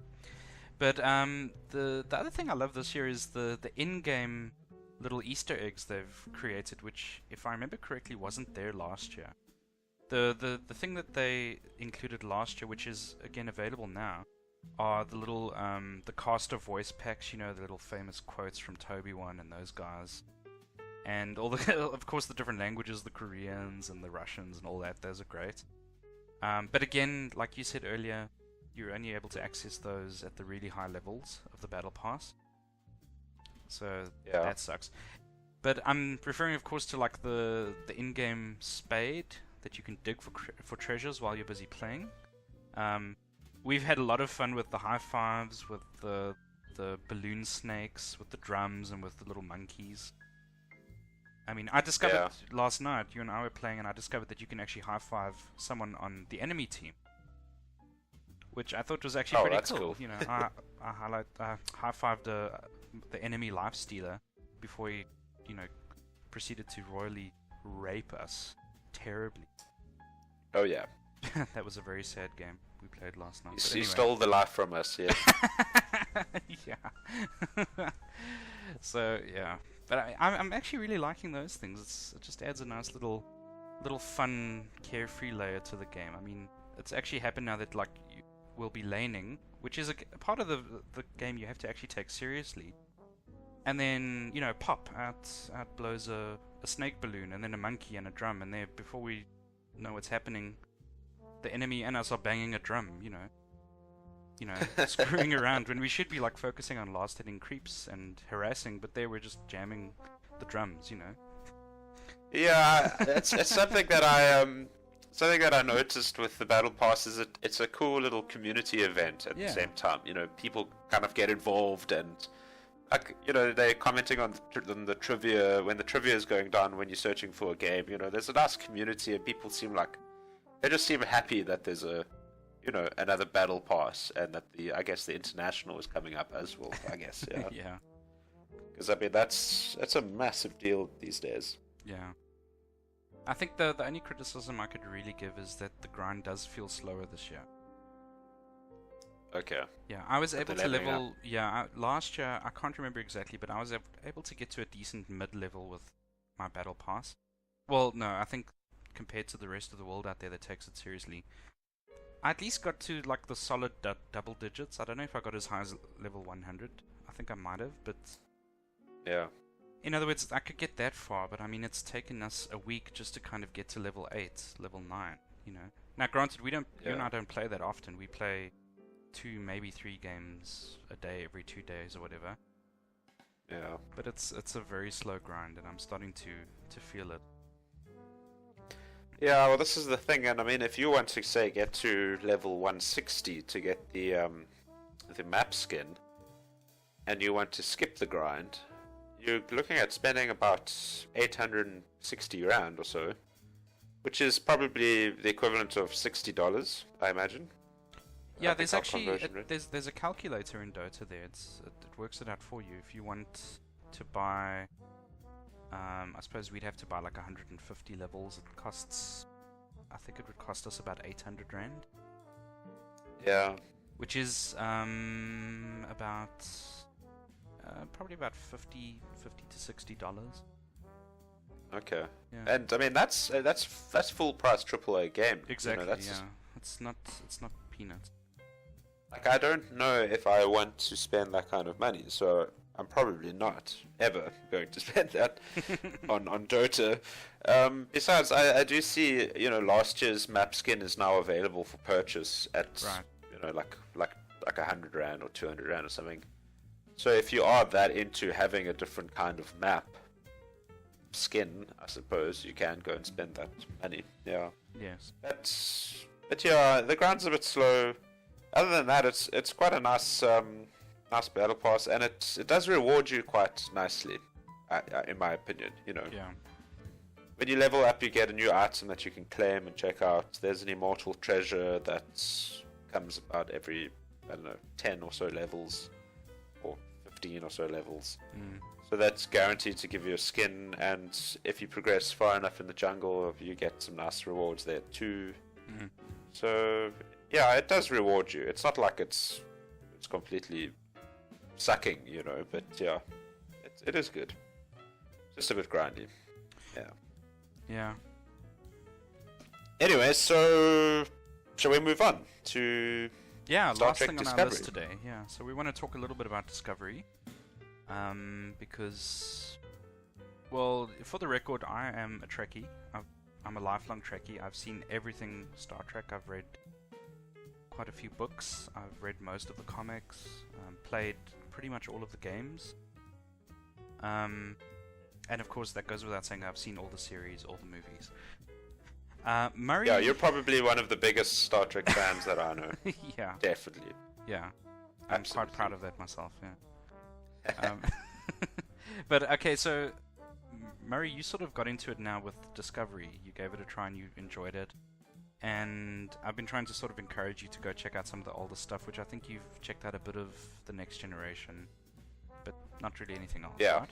But the other thing I love this year is the in-game little Easter eggs they've created, which, if I remember correctly, wasn't there last year. The thing that they included last year, which is again available now, are the little the caster voice packs. You know, the little famous quotes from Toby One and those guys. And all the, of course, the different languages, the Koreans and the Russians and all that, those are great. But again, like you said earlier, you're only able to access those at the really high levels of the Battle Pass. So that sucks. But I'm referring, of course, to like the in-game spade that you can dig for treasures while you're busy playing. We've had a lot of fun with the high fives, with the balloon snakes, with the drums, and with the little monkeys. I mean, I discovered last night, you and I were playing, and I discovered that you can actually high-five someone on the enemy team, which I thought was actually pretty cool. You know, I high-fived the enemy life stealer before he, you know, proceeded to royally rape us terribly. Oh yeah. That was a very sad game we played last night. He stole the life from us, yeah. Yeah. So yeah. But I'm actually really liking those things. It just adds a nice little fun, carefree layer to the game. I mean, it's actually happened now that like you will be laning, which is a part of the game you have to actually take seriously. And then, you know, pop out blows a snake balloon, and then a monkey and a drum, and there, before we know what's happening, the enemy and us are banging a drum. You know, screwing around when we should be like focusing on last hitting creeps and harassing, but they were just jamming the drums, you know. Yeah, it's something that I noticed with the Battle Pass is it's a cool little community event at the same time. You know, people kind of get involved and like, you know, they're commenting on the trivia when the trivia is going down when you're searching for a game. You know, there's a nice community, and people seem like they just seem happy that there's a, you know, another battle pass, and that I guess the international is coming up as well. I guess, yeah. Yeah. Because I mean, that's a massive deal these days. Yeah. I think the only criticism I could really give is that the grind does feel slower this year. Okay. Yeah, I was But able they're to leveling level. Yeah, last year I can't remember exactly, but I was able to get to a decent mid-level with my battle pass. Well, no, I think compared to the rest of the world out there that takes it seriously, I at least got to like the solid double digits. I don't know if I got as high as level 100. I think I might have, but Yeah. in other words, I could get that far. But I mean, it's taken us a week just to kind of get to level 8, level 9. You know. Now, granted, you and I don't play that often. We play 2, maybe 3 games a day every 2 days or whatever. Yeah. But it's a very slow grind, and I'm starting to feel it. Yeah, well, this is the thing, and I mean, if you want to say get to level 160 to get the map skin, and you want to skip the grind, you're looking at spending about 860 rand or so, which is probably the equivalent of $60, I imagine. Yeah, I there's think our actually conversion rate. there's a calculator in Dota there. It works it out for you. If you want to buy, I suppose we'd have to buy like 150 levels. It costs, I think it would cost us about 800 rand, Yeah. which is about probably about 50 to $60. Okay. Yeah. And I mean, that's full price AAA game. Exactly. You know, that's Yeah. It's not peanuts. like, I don't know if I want to spend that kind of money, so I'm probably not ever going to spend that on Dota. Besides, I do see, you know, last year's map skin is now available for purchase at Right. you know, like 100 rand or 200 rand or something. So if you are that into having a different kind of map skin, I suppose you can go and spend that money. Yeah. Yes. But yeah, the grind's a bit slow. Other than that, it's quite a nice nice battle pass, and it does reward you quite nicely, in my opinion. You know, Yeah. when you level up, you get a new item that you can claim and check out. There's an immortal treasure that comes about every, I don't know, 10 or so levels, or 15 or so levels. Mm. So that's guaranteed to give you a skin, and if you progress far enough in the jungle, you get some nice rewards there too. Mm. So yeah, it does reward you. It's not like it's completely sucking, you know, but yeah, it is good. Just a bit grindy. Yeah. Yeah. Anyway, so shall we move on to Yeah, Star last Trek thing on our Discovery? list today. Yeah, so we want to talk a little bit about Discovery, because, well, for the record, I am a Trekkie. I'm a lifelong Trekkie. I've seen everything Star Trek. I've read quite a few books. I've read most of the comics. Played pretty much all of the games. And of course, that goes without saying. I've seen all the series, all the movies. Murray. Yeah, you're probably one of the biggest Star Trek fans that I know. Yeah. Definitely. Yeah. I'm Absolutely. quite proud of that myself, yeah. But okay, so Murray, you sort of got into it now with Discovery. You gave it a try and you enjoyed it. And I've been trying to sort of encourage you to go check out some of the older stuff, which I think you've checked out a bit of the Next Generation, but not really anything else, Yeah. right?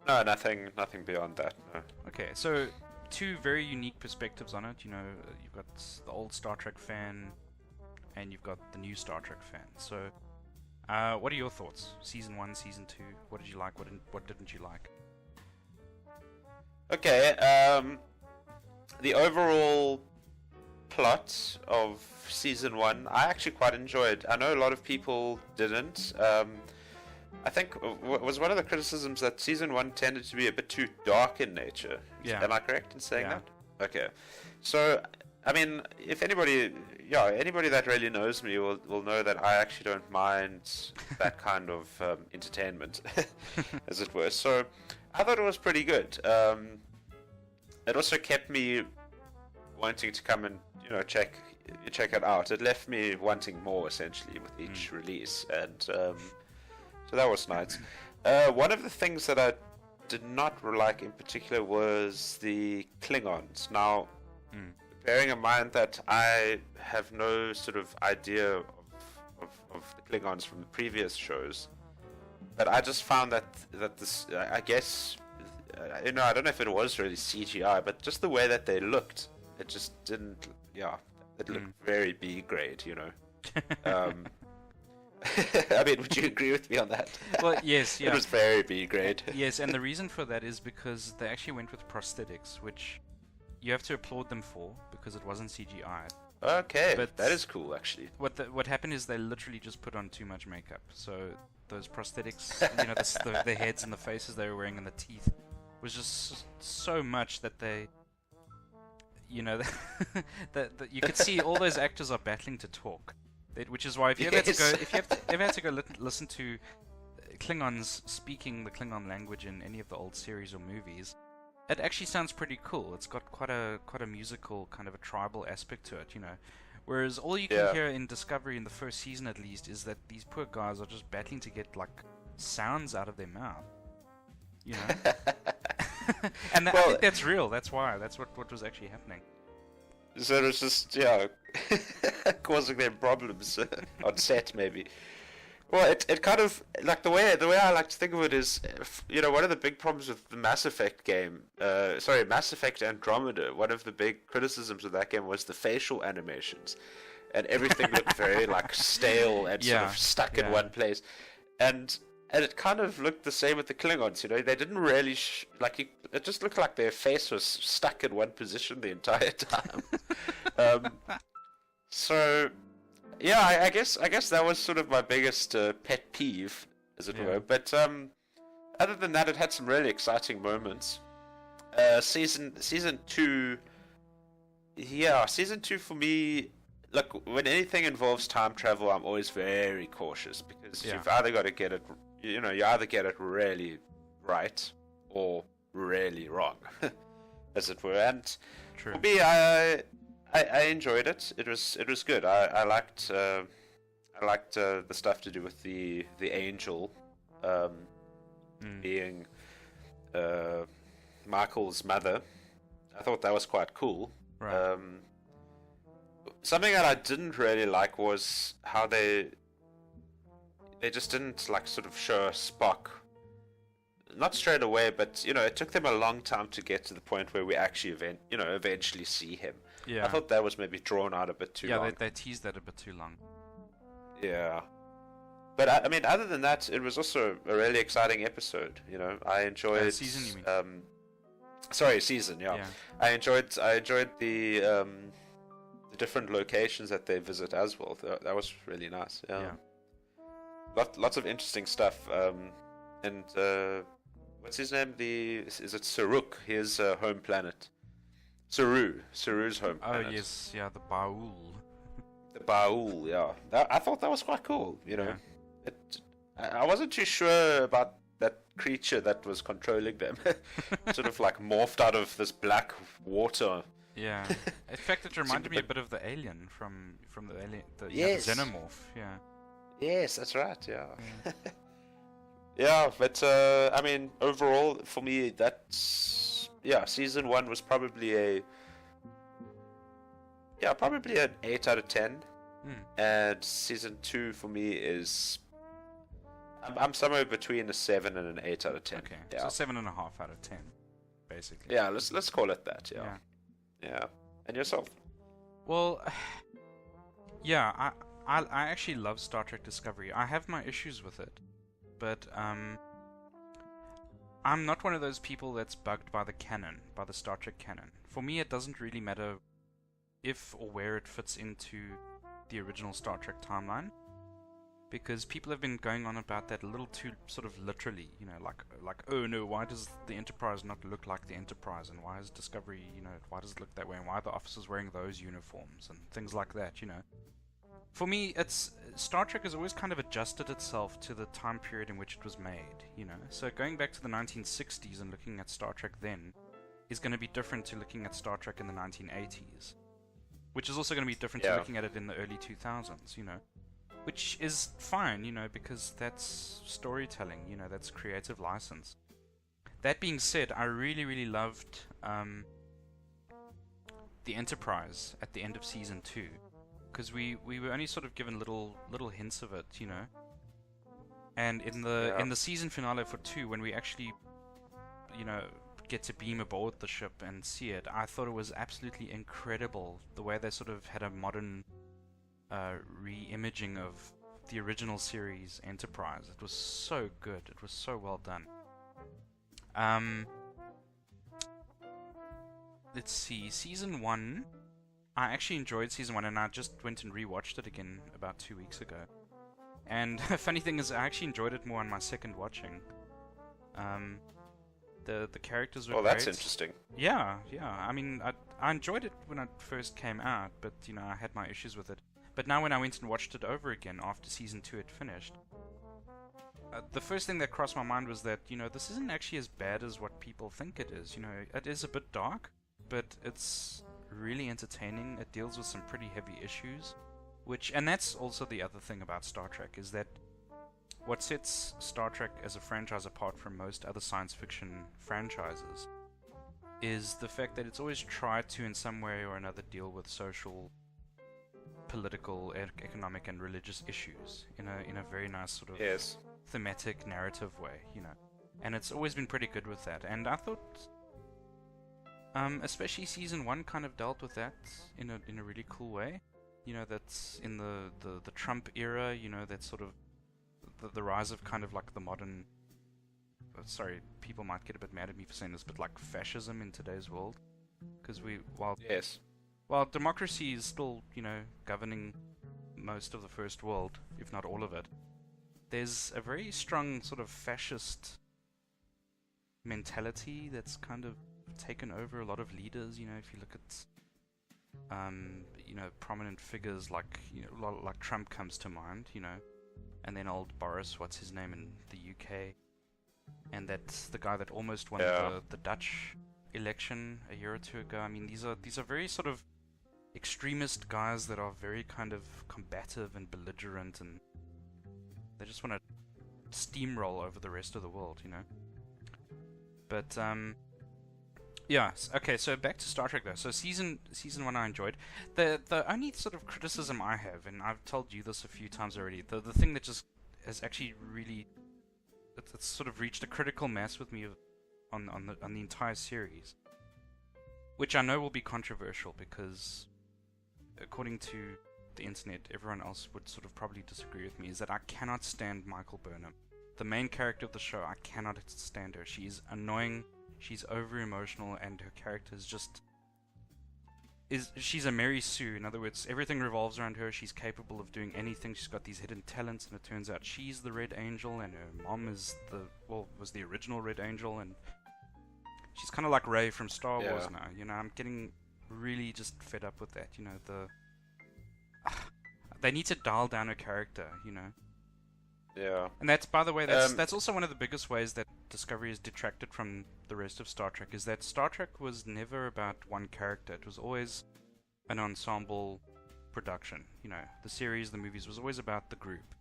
No, nothing beyond that. No. Okay, so 2 very unique perspectives on it. You know, you've got the old Star Trek fan, and you've got the new Star Trek fan. So, what are your thoughts? Season 1, Season 2, what did you like, what didn't you like? Okay, the overall plot of season 1, I actually quite enjoyed. I know a lot of people didn't. I think was one of the criticisms that season 1 tended to be a bit too dark in nature. Yeah. Am I correct in saying Yeah. that? Okay. So, I mean, if anybody that really knows me will know that I actually don't mind that kind of entertainment, as it were. So, I thought it was pretty good. It also kept me wanting to come and, you know, check it out. It left me wanting more, essentially, with each release, and so So that was nice. One of the things that I did not like in particular was the Klingons. Now, bearing in mind that I have no sort of idea of the Klingons from the previous shows, but I just found that this, I guess, I don't know if it was really CGI, but just the way that they looked, it just didn't, it looked very B grade, I mean, would you agree with me on that? Well, yes, yeah. It was very B grade. Yes, and the reason for that is because they actually went with prosthetics, which you have to applaud them for, because it wasn't CGI. Okay, but that is cool, actually. What happened is they literally just put on too much makeup. So those prosthetics, the heads and the faces they were wearing and the teeth was just so much that they, that you could see all those actors are battling to talk. Which is why if you ever had to go listen to Klingons speaking the Klingon language in any of the old series or movies, it actually sounds pretty cool. It's got quite a musical kind of a tribal aspect to it, Whereas all you can hear in Discovery in the first season at least is that these poor guys are just battling to get like sounds out of their mouth, And I think that's real. That's why. That's what was actually happening. So it was just, causing them problems on set, maybe. Well, it kind of, like, the way I like to think of it is, one of the big problems with the Mass Effect game, Mass Effect Andromeda, one of the big criticisms of that game was the facial animations. And everything looked very, like, stale and sort of stuck in one place. And it kind of looked the same with the Klingons, They didn't really, it just looked like their face was stuck in one position the entire time. So, I guess that was sort of my biggest pet peeve, as it were. But other than that, it had some really exciting moments. Season 2, Season 2 for me, look, when anything involves time travel, I'm always very cautious, because you've either got to get it, you either get it really right or really wrong, as it were. And for me, I enjoyed it. It was good. I liked the stuff to do with the angel being Michael's mother. I thought that was quite cool. Right. Something that I didn't really like was how they just didn't like sort of show Spock. Not straight away, but it took them a long time to get to the point where we actually eventually see him. Yeah. I thought that was maybe drawn out a bit too long. Yeah, they teased that a bit too long. Yeah. But I mean, other than that, it was also a really exciting episode. I enjoyed season. You mean? Season. Yeah. I enjoyed the different locations that they visit as well. That was really nice. Yeah. Lots of interesting stuff. And what's his name? Is it Saruk? His home planet. Saru's home planet. Oh yes, the Baul. The Baul, yeah. I thought that was quite cool. I wasn't too sure about that creature that was controlling them. Sort of like morphed out of this black water. Yeah. In fact, it reminded me a bit of the alien from the alien, the xenomorph. Yeah. Yes, that's right. Yeah. Yeah, but I mean, overall, for me, that's season 1 was probably probably an 8 out of 10, and season 2 for me is I'm somewhere between a 7 and an 8 out of 10. Okay, so 7.5 out of 10, basically. Yeah, let's call it that. Yeah. And yourself? Well, I actually love Star Trek Discovery. I have my issues with it. But I'm not one of those people that's bugged by the Star Trek canon. For me, it doesn't really matter if or where it fits into the original Star Trek timeline, because people have been going on about that a little too sort of literally, like oh no, why does the Enterprise not look like the Enterprise, and why is Discovery, why does it look that way, and why are the officers wearing those uniforms and things like that, For me, Star Trek has always kind of adjusted itself to the time period in which it was made, So going back to the 1960s and looking at Star Trek then is going to be different to looking at Star Trek in the 1980s, which is also going to be different to looking at it in the early 2000s, which is fine, because that's storytelling, that's creative license. That being said, I really, really loved the Enterprise at the end of season 2, because we were only sort of given little hints of it, and in the season finale for 2, when we actually get to beam aboard the ship and see it, I thought it was absolutely incredible the way they sort of had a modern re-imaging of the original series Enterprise. It was so good. It was so well done. Let's see, season 1, I actually enjoyed season 1, and I just went and rewatched it again about 2 weeks ago. And the funny thing is, I actually enjoyed it more on my second watching. The characters were great. Oh, that's interesting. Yeah. I mean, I enjoyed it when it first came out, but I had my issues with it. But now when I went and watched it over again after season 2 had finished, the first thing that crossed my mind was that this isn't actually as bad as what people think it is. It is a bit dark, but it's really entertaining. It deals with some pretty heavy issues, and that's also the other thing about Star Trek, is that what sets Star Trek as a franchise apart from most other science fiction franchises is the fact that it's always tried to, in some way or another, deal with social, political, economic, and religious issues in a very nice sort of thematic narrative way, and it's always been pretty good with that. And I thought, especially season 1 kind of dealt with that in a really cool way. That's in the Trump era. That sort of the rise of kind of like the modern. Sorry, people might get a bit mad at me for saying this, but like fascism in today's world, because while democracy is still governing most of the first world, if not all of it, there's a very strong sort of fascist mentality that's kind of taken over a lot of leaders. If you look at prominent figures like like Trump comes to mind, and then old Boris, what's his name in the UK, and that's the guy that almost won the Dutch election a year or two ago. I mean, these are very sort of extremist guys that are very kind of combative and belligerent, and they just want to steamroll over the rest of the world, But yeah. Okay. So back to Star Trek though. So season 1 I enjoyed. The only sort of criticism I have, and I've told you this a few times already, the thing that just has actually really it's sort of reached a critical mass with me on the entire series, which I know will be controversial because, according to the internet, everyone else would sort of probably disagree with me, is that I cannot stand Michael Burnham, the main character of the show. I cannot stand her. She's annoying. She's over emotional, and her character is just she's a Mary Sue. In other words, everything revolves around her. She's capable of doing anything. She's got these hidden talents, and it turns out she's the Red Angel, and her mom is was the original Red Angel, and she's kind of like Rey from Star Wars now. I'm getting really just fed up with that. They need to dial down her character. Yeah. And that's, by the way, that's also one of the biggest ways that Discovery is detracted from the rest of Star Trek, is that Star Trek was never about one character. It was always an ensemble production. The series, the movies, was always about the group.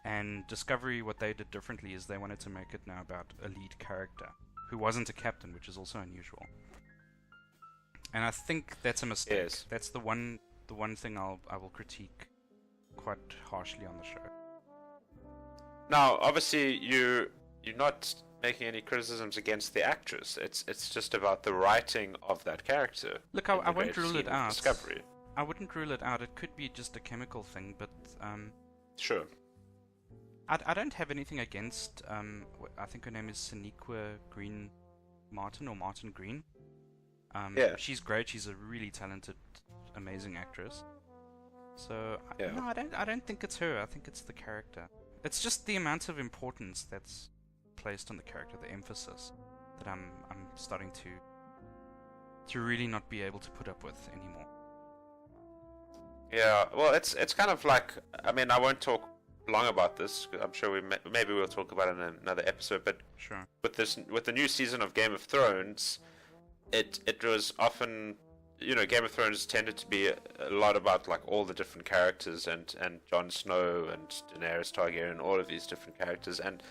And Discovery, what they did differently is they wanted to make it now about a lead character who wasn't a captain, which is also unusual. And I think that's a mistake. Yes. That's the one thing I will critique quite harshly on the show. Now, obviously, you're not making any criticisms against the actress. It's just about the writing of that character. Look, I won't rule it out. Discovery. I wouldn't rule it out. It could be just a chemical thing, but sure. I don't have anything against. I think her name is Sonequa Green Martin, or Martin Green. Yeah. She's great. She's a really talented, amazing actress. So no, I don't think it's her. I think it's the character. It's just the amount of importance that's placed on the character, the emphasis, that I'm starting to really not be able to put up with anymore. Yeah, well, it's kind of like, I mean, I won't talk long about this. I'm sure maybe we'll talk about it in another episode. But sure, with the new season of Game of Thrones, it was often Game of Thrones tended to be a lot about like all the different characters and Jon Snow and Daenerys Targaryen, all of these different characters, and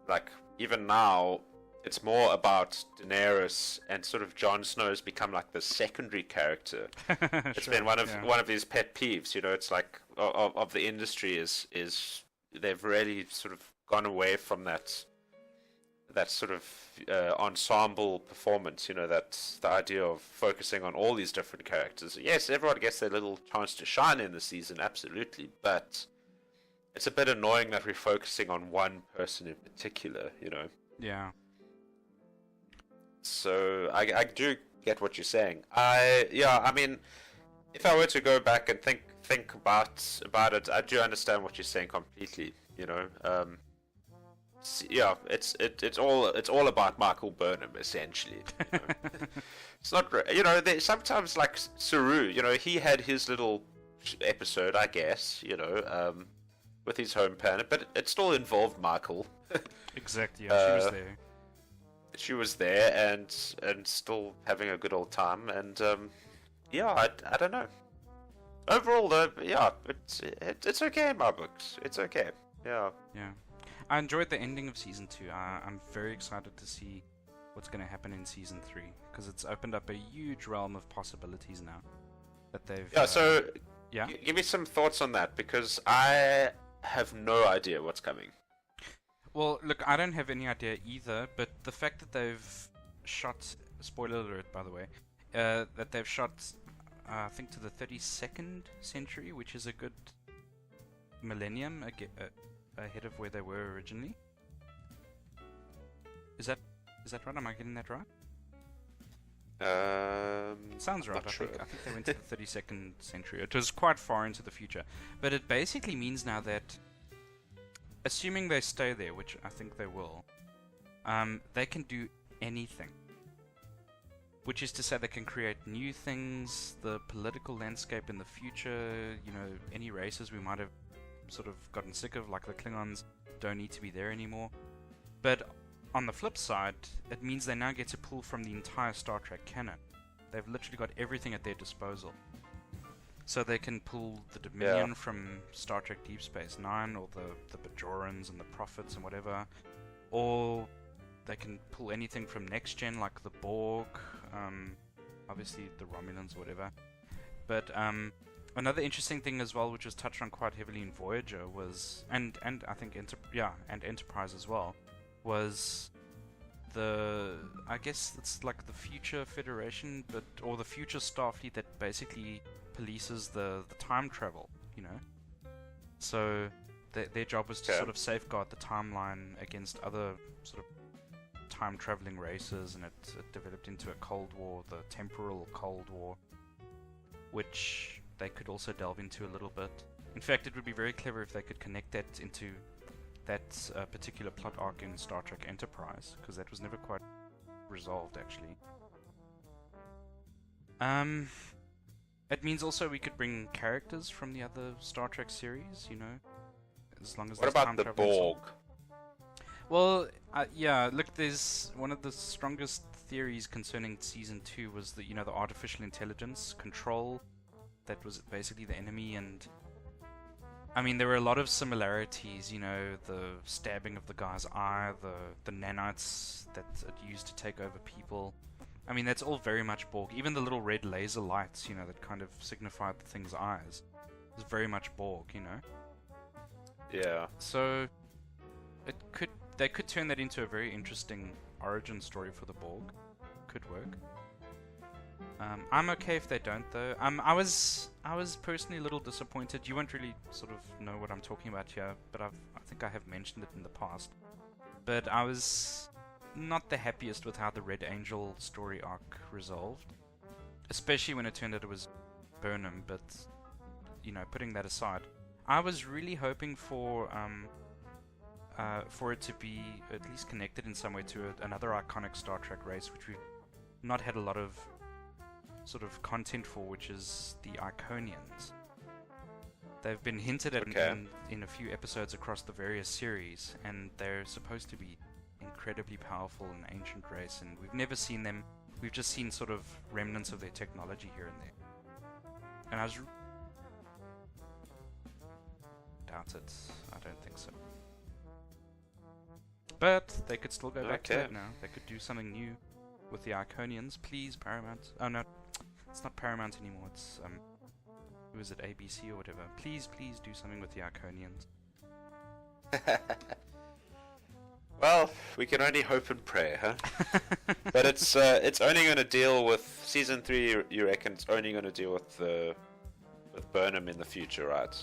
like even now it's more about Daenerys, and sort of Jon Snow has become like the secondary character. It's Sure, been one yeah. of these pet peeves, it's like of the industry is they've really sort of gone away from that sort of ensemble performance, that's the idea of focusing on all these different characters. Yes, everyone gets their little chance to shine in the season, absolutely, but it's a bit annoying that we're focusing on one person in particular. Yeah. So I do get what you're saying. I mean, if I were to go back and think about it, I do understand what you're saying completely. Yeah, it's all about Michael Burnham essentially. It's not sometimes like Saru. He had his little episode, I guess. With his home planet, but it still involved Michael. Exactly. Yeah, she was Uh, there. she was there and still having a good old time. And yeah, I don't know. Overall, though, yeah, it's okay in my books. It's okay. Yeah. Yeah. I enjoyed the ending of season 2. I'm very excited to see what's going to happen in season 3, because it's opened up a huge realm of possibilities now that they've. Yeah. So, Yeah. give me some thoughts on that, because I have no idea what's coming. Well, look, I don't have any idea either, but the fact that they've shot, spoiler alert by the way, that they've shot, I think, to the 32nd century, which is a good millennium ahead of where they were originally. Is that right? Am I getting that right? Sounds right. Not sure. I think they went to the 32nd century. It was quite far into the future. But it basically means now that, assuming they stay there, which I think they will, they can do anything. Which is to say they can create new things, the political landscape in the future, any races we might have sort of gotten sick of, like the Klingons, don't need to be there anymore. But on the flip side, it means they now get to pull from the entire Star Trek canon. They've literally got everything at their disposal. So they can pull the Dominion from Star Trek Deep Space Nine, or the Bajorans and the Prophets and whatever, or they can pull anything from Next Gen, like the Borg, obviously the Romulans, whatever. But another interesting thing as well, which was touched on quite heavily in Voyager, was and I think Enterprise as well, was I guess it's like the future Federation, or the future Starfleet that basically polices the time travel, So their job was to sort of safeguard the timeline against other sort of time traveling races, and it developed into a Cold War, the temporal Cold War, which they could also delve into a little bit. In fact, it would be very clever if they could connect that into that particular plot arc in Star Trek Enterprise, because that was never quite resolved, actually. It means also we could bring characters from the other Star Trek series, as long as What there's about time the travel and so on. Borg? Well, yeah, look, there's one of the strongest theories concerning season 2 was that, the artificial intelligence control that was basically the enemy, and I mean, there were a lot of similarities, the stabbing of the guy's eye, the nanites that it used to take over people. I mean, that's all very much Borg. Even the little red laser lights, that kind of signified the thing's eyes, is very much Borg, Yeah. So they could turn that into a very interesting origin story for the Borg. Could work. I'm okay if they don't, though. I was personally a little disappointed. You won't really sort of know what I'm talking about here, but I think I have mentioned it in the past. But I was not the happiest with how the Red Angel story arc resolved, especially when it turned out it was Burnham. But putting that aside, I was really hoping for it to be at least connected in some way to another iconic Star Trek race, which we've not had a lot of sort of content for, which is the Iconians. They've been hinted at in a few episodes across the various series, and they're supposed to be incredibly powerful and ancient race, and we've never seen them we've just seen sort of remnants of their technology here and there. And I was doubt it. I don't think so. But they could still go back to that now. They could do something new with the Iconians. Please, Paramount. Oh no, it's not Paramount anymore. It's who is it? ABC or whatever. Please do something with the Iconians. Well, we can only hope and pray, huh? But it's only going to deal with season 3. You reckon it's only going to deal with Burnham in the future, right?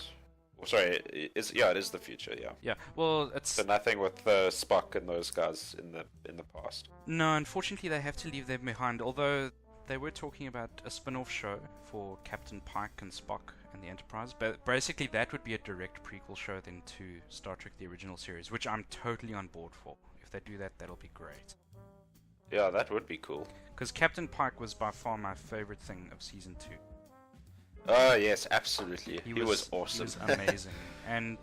Well, sorry, it is the future, yeah. Yeah, well, it's so nothing with Spock and those guys in the past. No, unfortunately, they have to leave them behind. Although they were talking about a spin-off show for Captain Pike and Spock and the Enterprise, but basically that would be a direct prequel show then to Star Trek: The Original Series, which I'm totally on board for. If they do that, that'll be great. Yeah, that would be cool. Because Captain Pike was by far my favorite thing of season 2. Oh yes, absolutely. He was awesome. He was amazing, and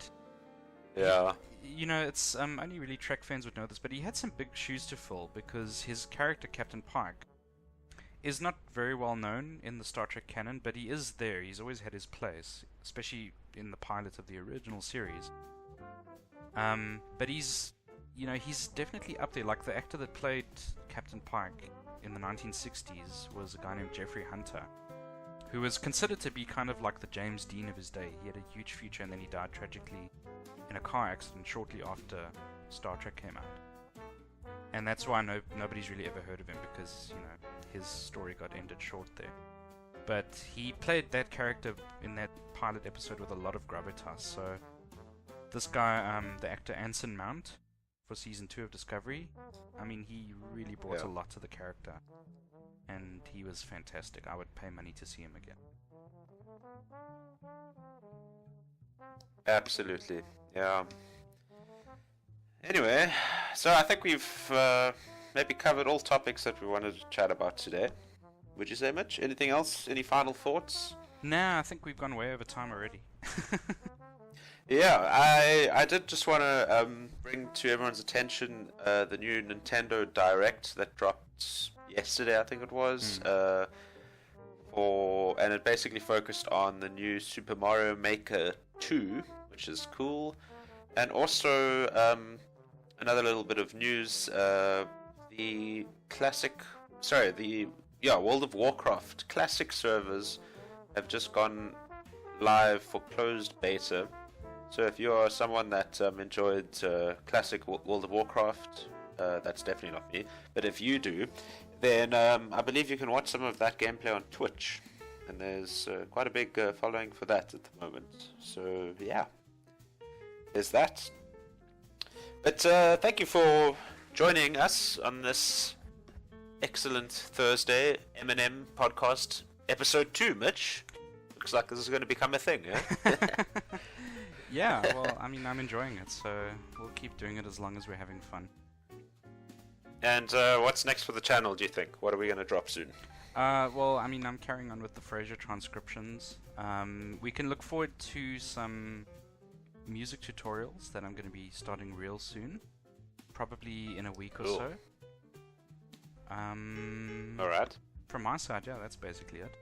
yeah, you know, it's only really Trek fans would know this, but he had some big shoes to fill because his character Captain Pike is not very well known in the Star Trek canon, but he is there. He's always had his place, especially in the pilot of the original series. But he's definitely up there. Like the actor that played Captain Pike in the 1960s was a guy named Jeffrey Hunter, who was considered to be kind of like the James Dean of his day. He had a huge future, and then he died tragically in a car accident shortly after Star Trek came out. And that's why nobody's really ever heard of him, because, you know, his story got ended short there. But he played that character in that pilot episode with a lot of gravitas. So this guy, the actor Anson Mount, for season 2 of Discovery, I mean, he really brought a lot to the character. And he was fantastic. I would pay money to see him again. Absolutely, yeah. Anyway, so I think we've maybe covered all topics that we wanted to chat about today. Would you say, Mitch? Anything else? Any final thoughts? Nah, I think we've gone way over time already. Yeah, I did just want to bring to everyone's attention the new Nintendo Direct that dropped yesterday, I think it was. And it basically focused on the new Super Mario Maker 2, which is cool. And also another little bit of news: the World of Warcraft classic servers have just gone live for closed beta. So if you are someone that enjoyed classic World of Warcraft, that's definitely not me. But if you do, then I believe you can watch some of that gameplay on Twitch. And there's quite a big following for that at the moment. So yeah, there's that. But thank you for joining us on this excellent Thursday M&M podcast episode 2, Mitch. Looks like this is going to become a thing, eh? Yeah, well, I mean, I'm enjoying it, so we'll keep doing it as long as we're having fun. And what's next for the channel, do you think? What are we going to drop soon? Well, I mean, I'm carrying on with the Frasier transcriptions. We can look forward to some music tutorials that I'm going to be starting real soon. Probably in a week or so. Alright. From my side, yeah, that's basically it.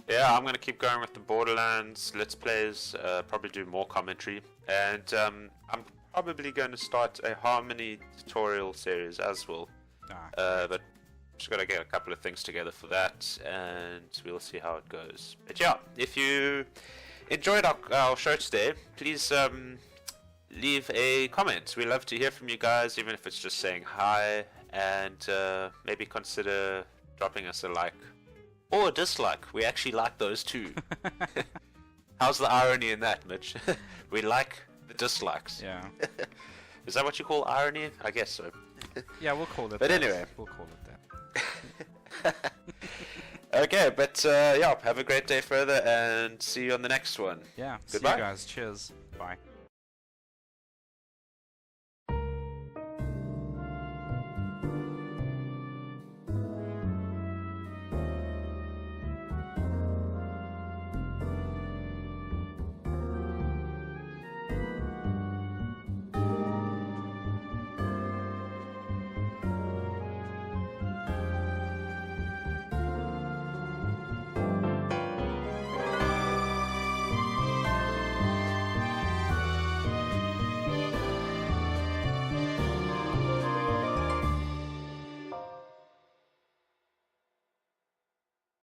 Yeah, I'm going to keep going with the Borderlands Let's Plays, probably do more commentary. And I'm probably going to start a Harmony tutorial series as well. But just got to get a couple of things together for that, and we'll see how it goes. But yeah, if you enjoyed our show today, please leave a comment. We love to hear from you guys, even if it's just saying hi, and maybe consider dropping us a like or a dislike. We actually like those too. How's the irony in that, Mitch? We like the dislikes. Yeah. Is that what you call irony? I guess so. Yeah, we'll call it but that. Anyway. We'll call it that. Okay, but yeah, have a great day further, and see you on the next one. Yeah, Goodbye. see you guys. Cheers. Bye.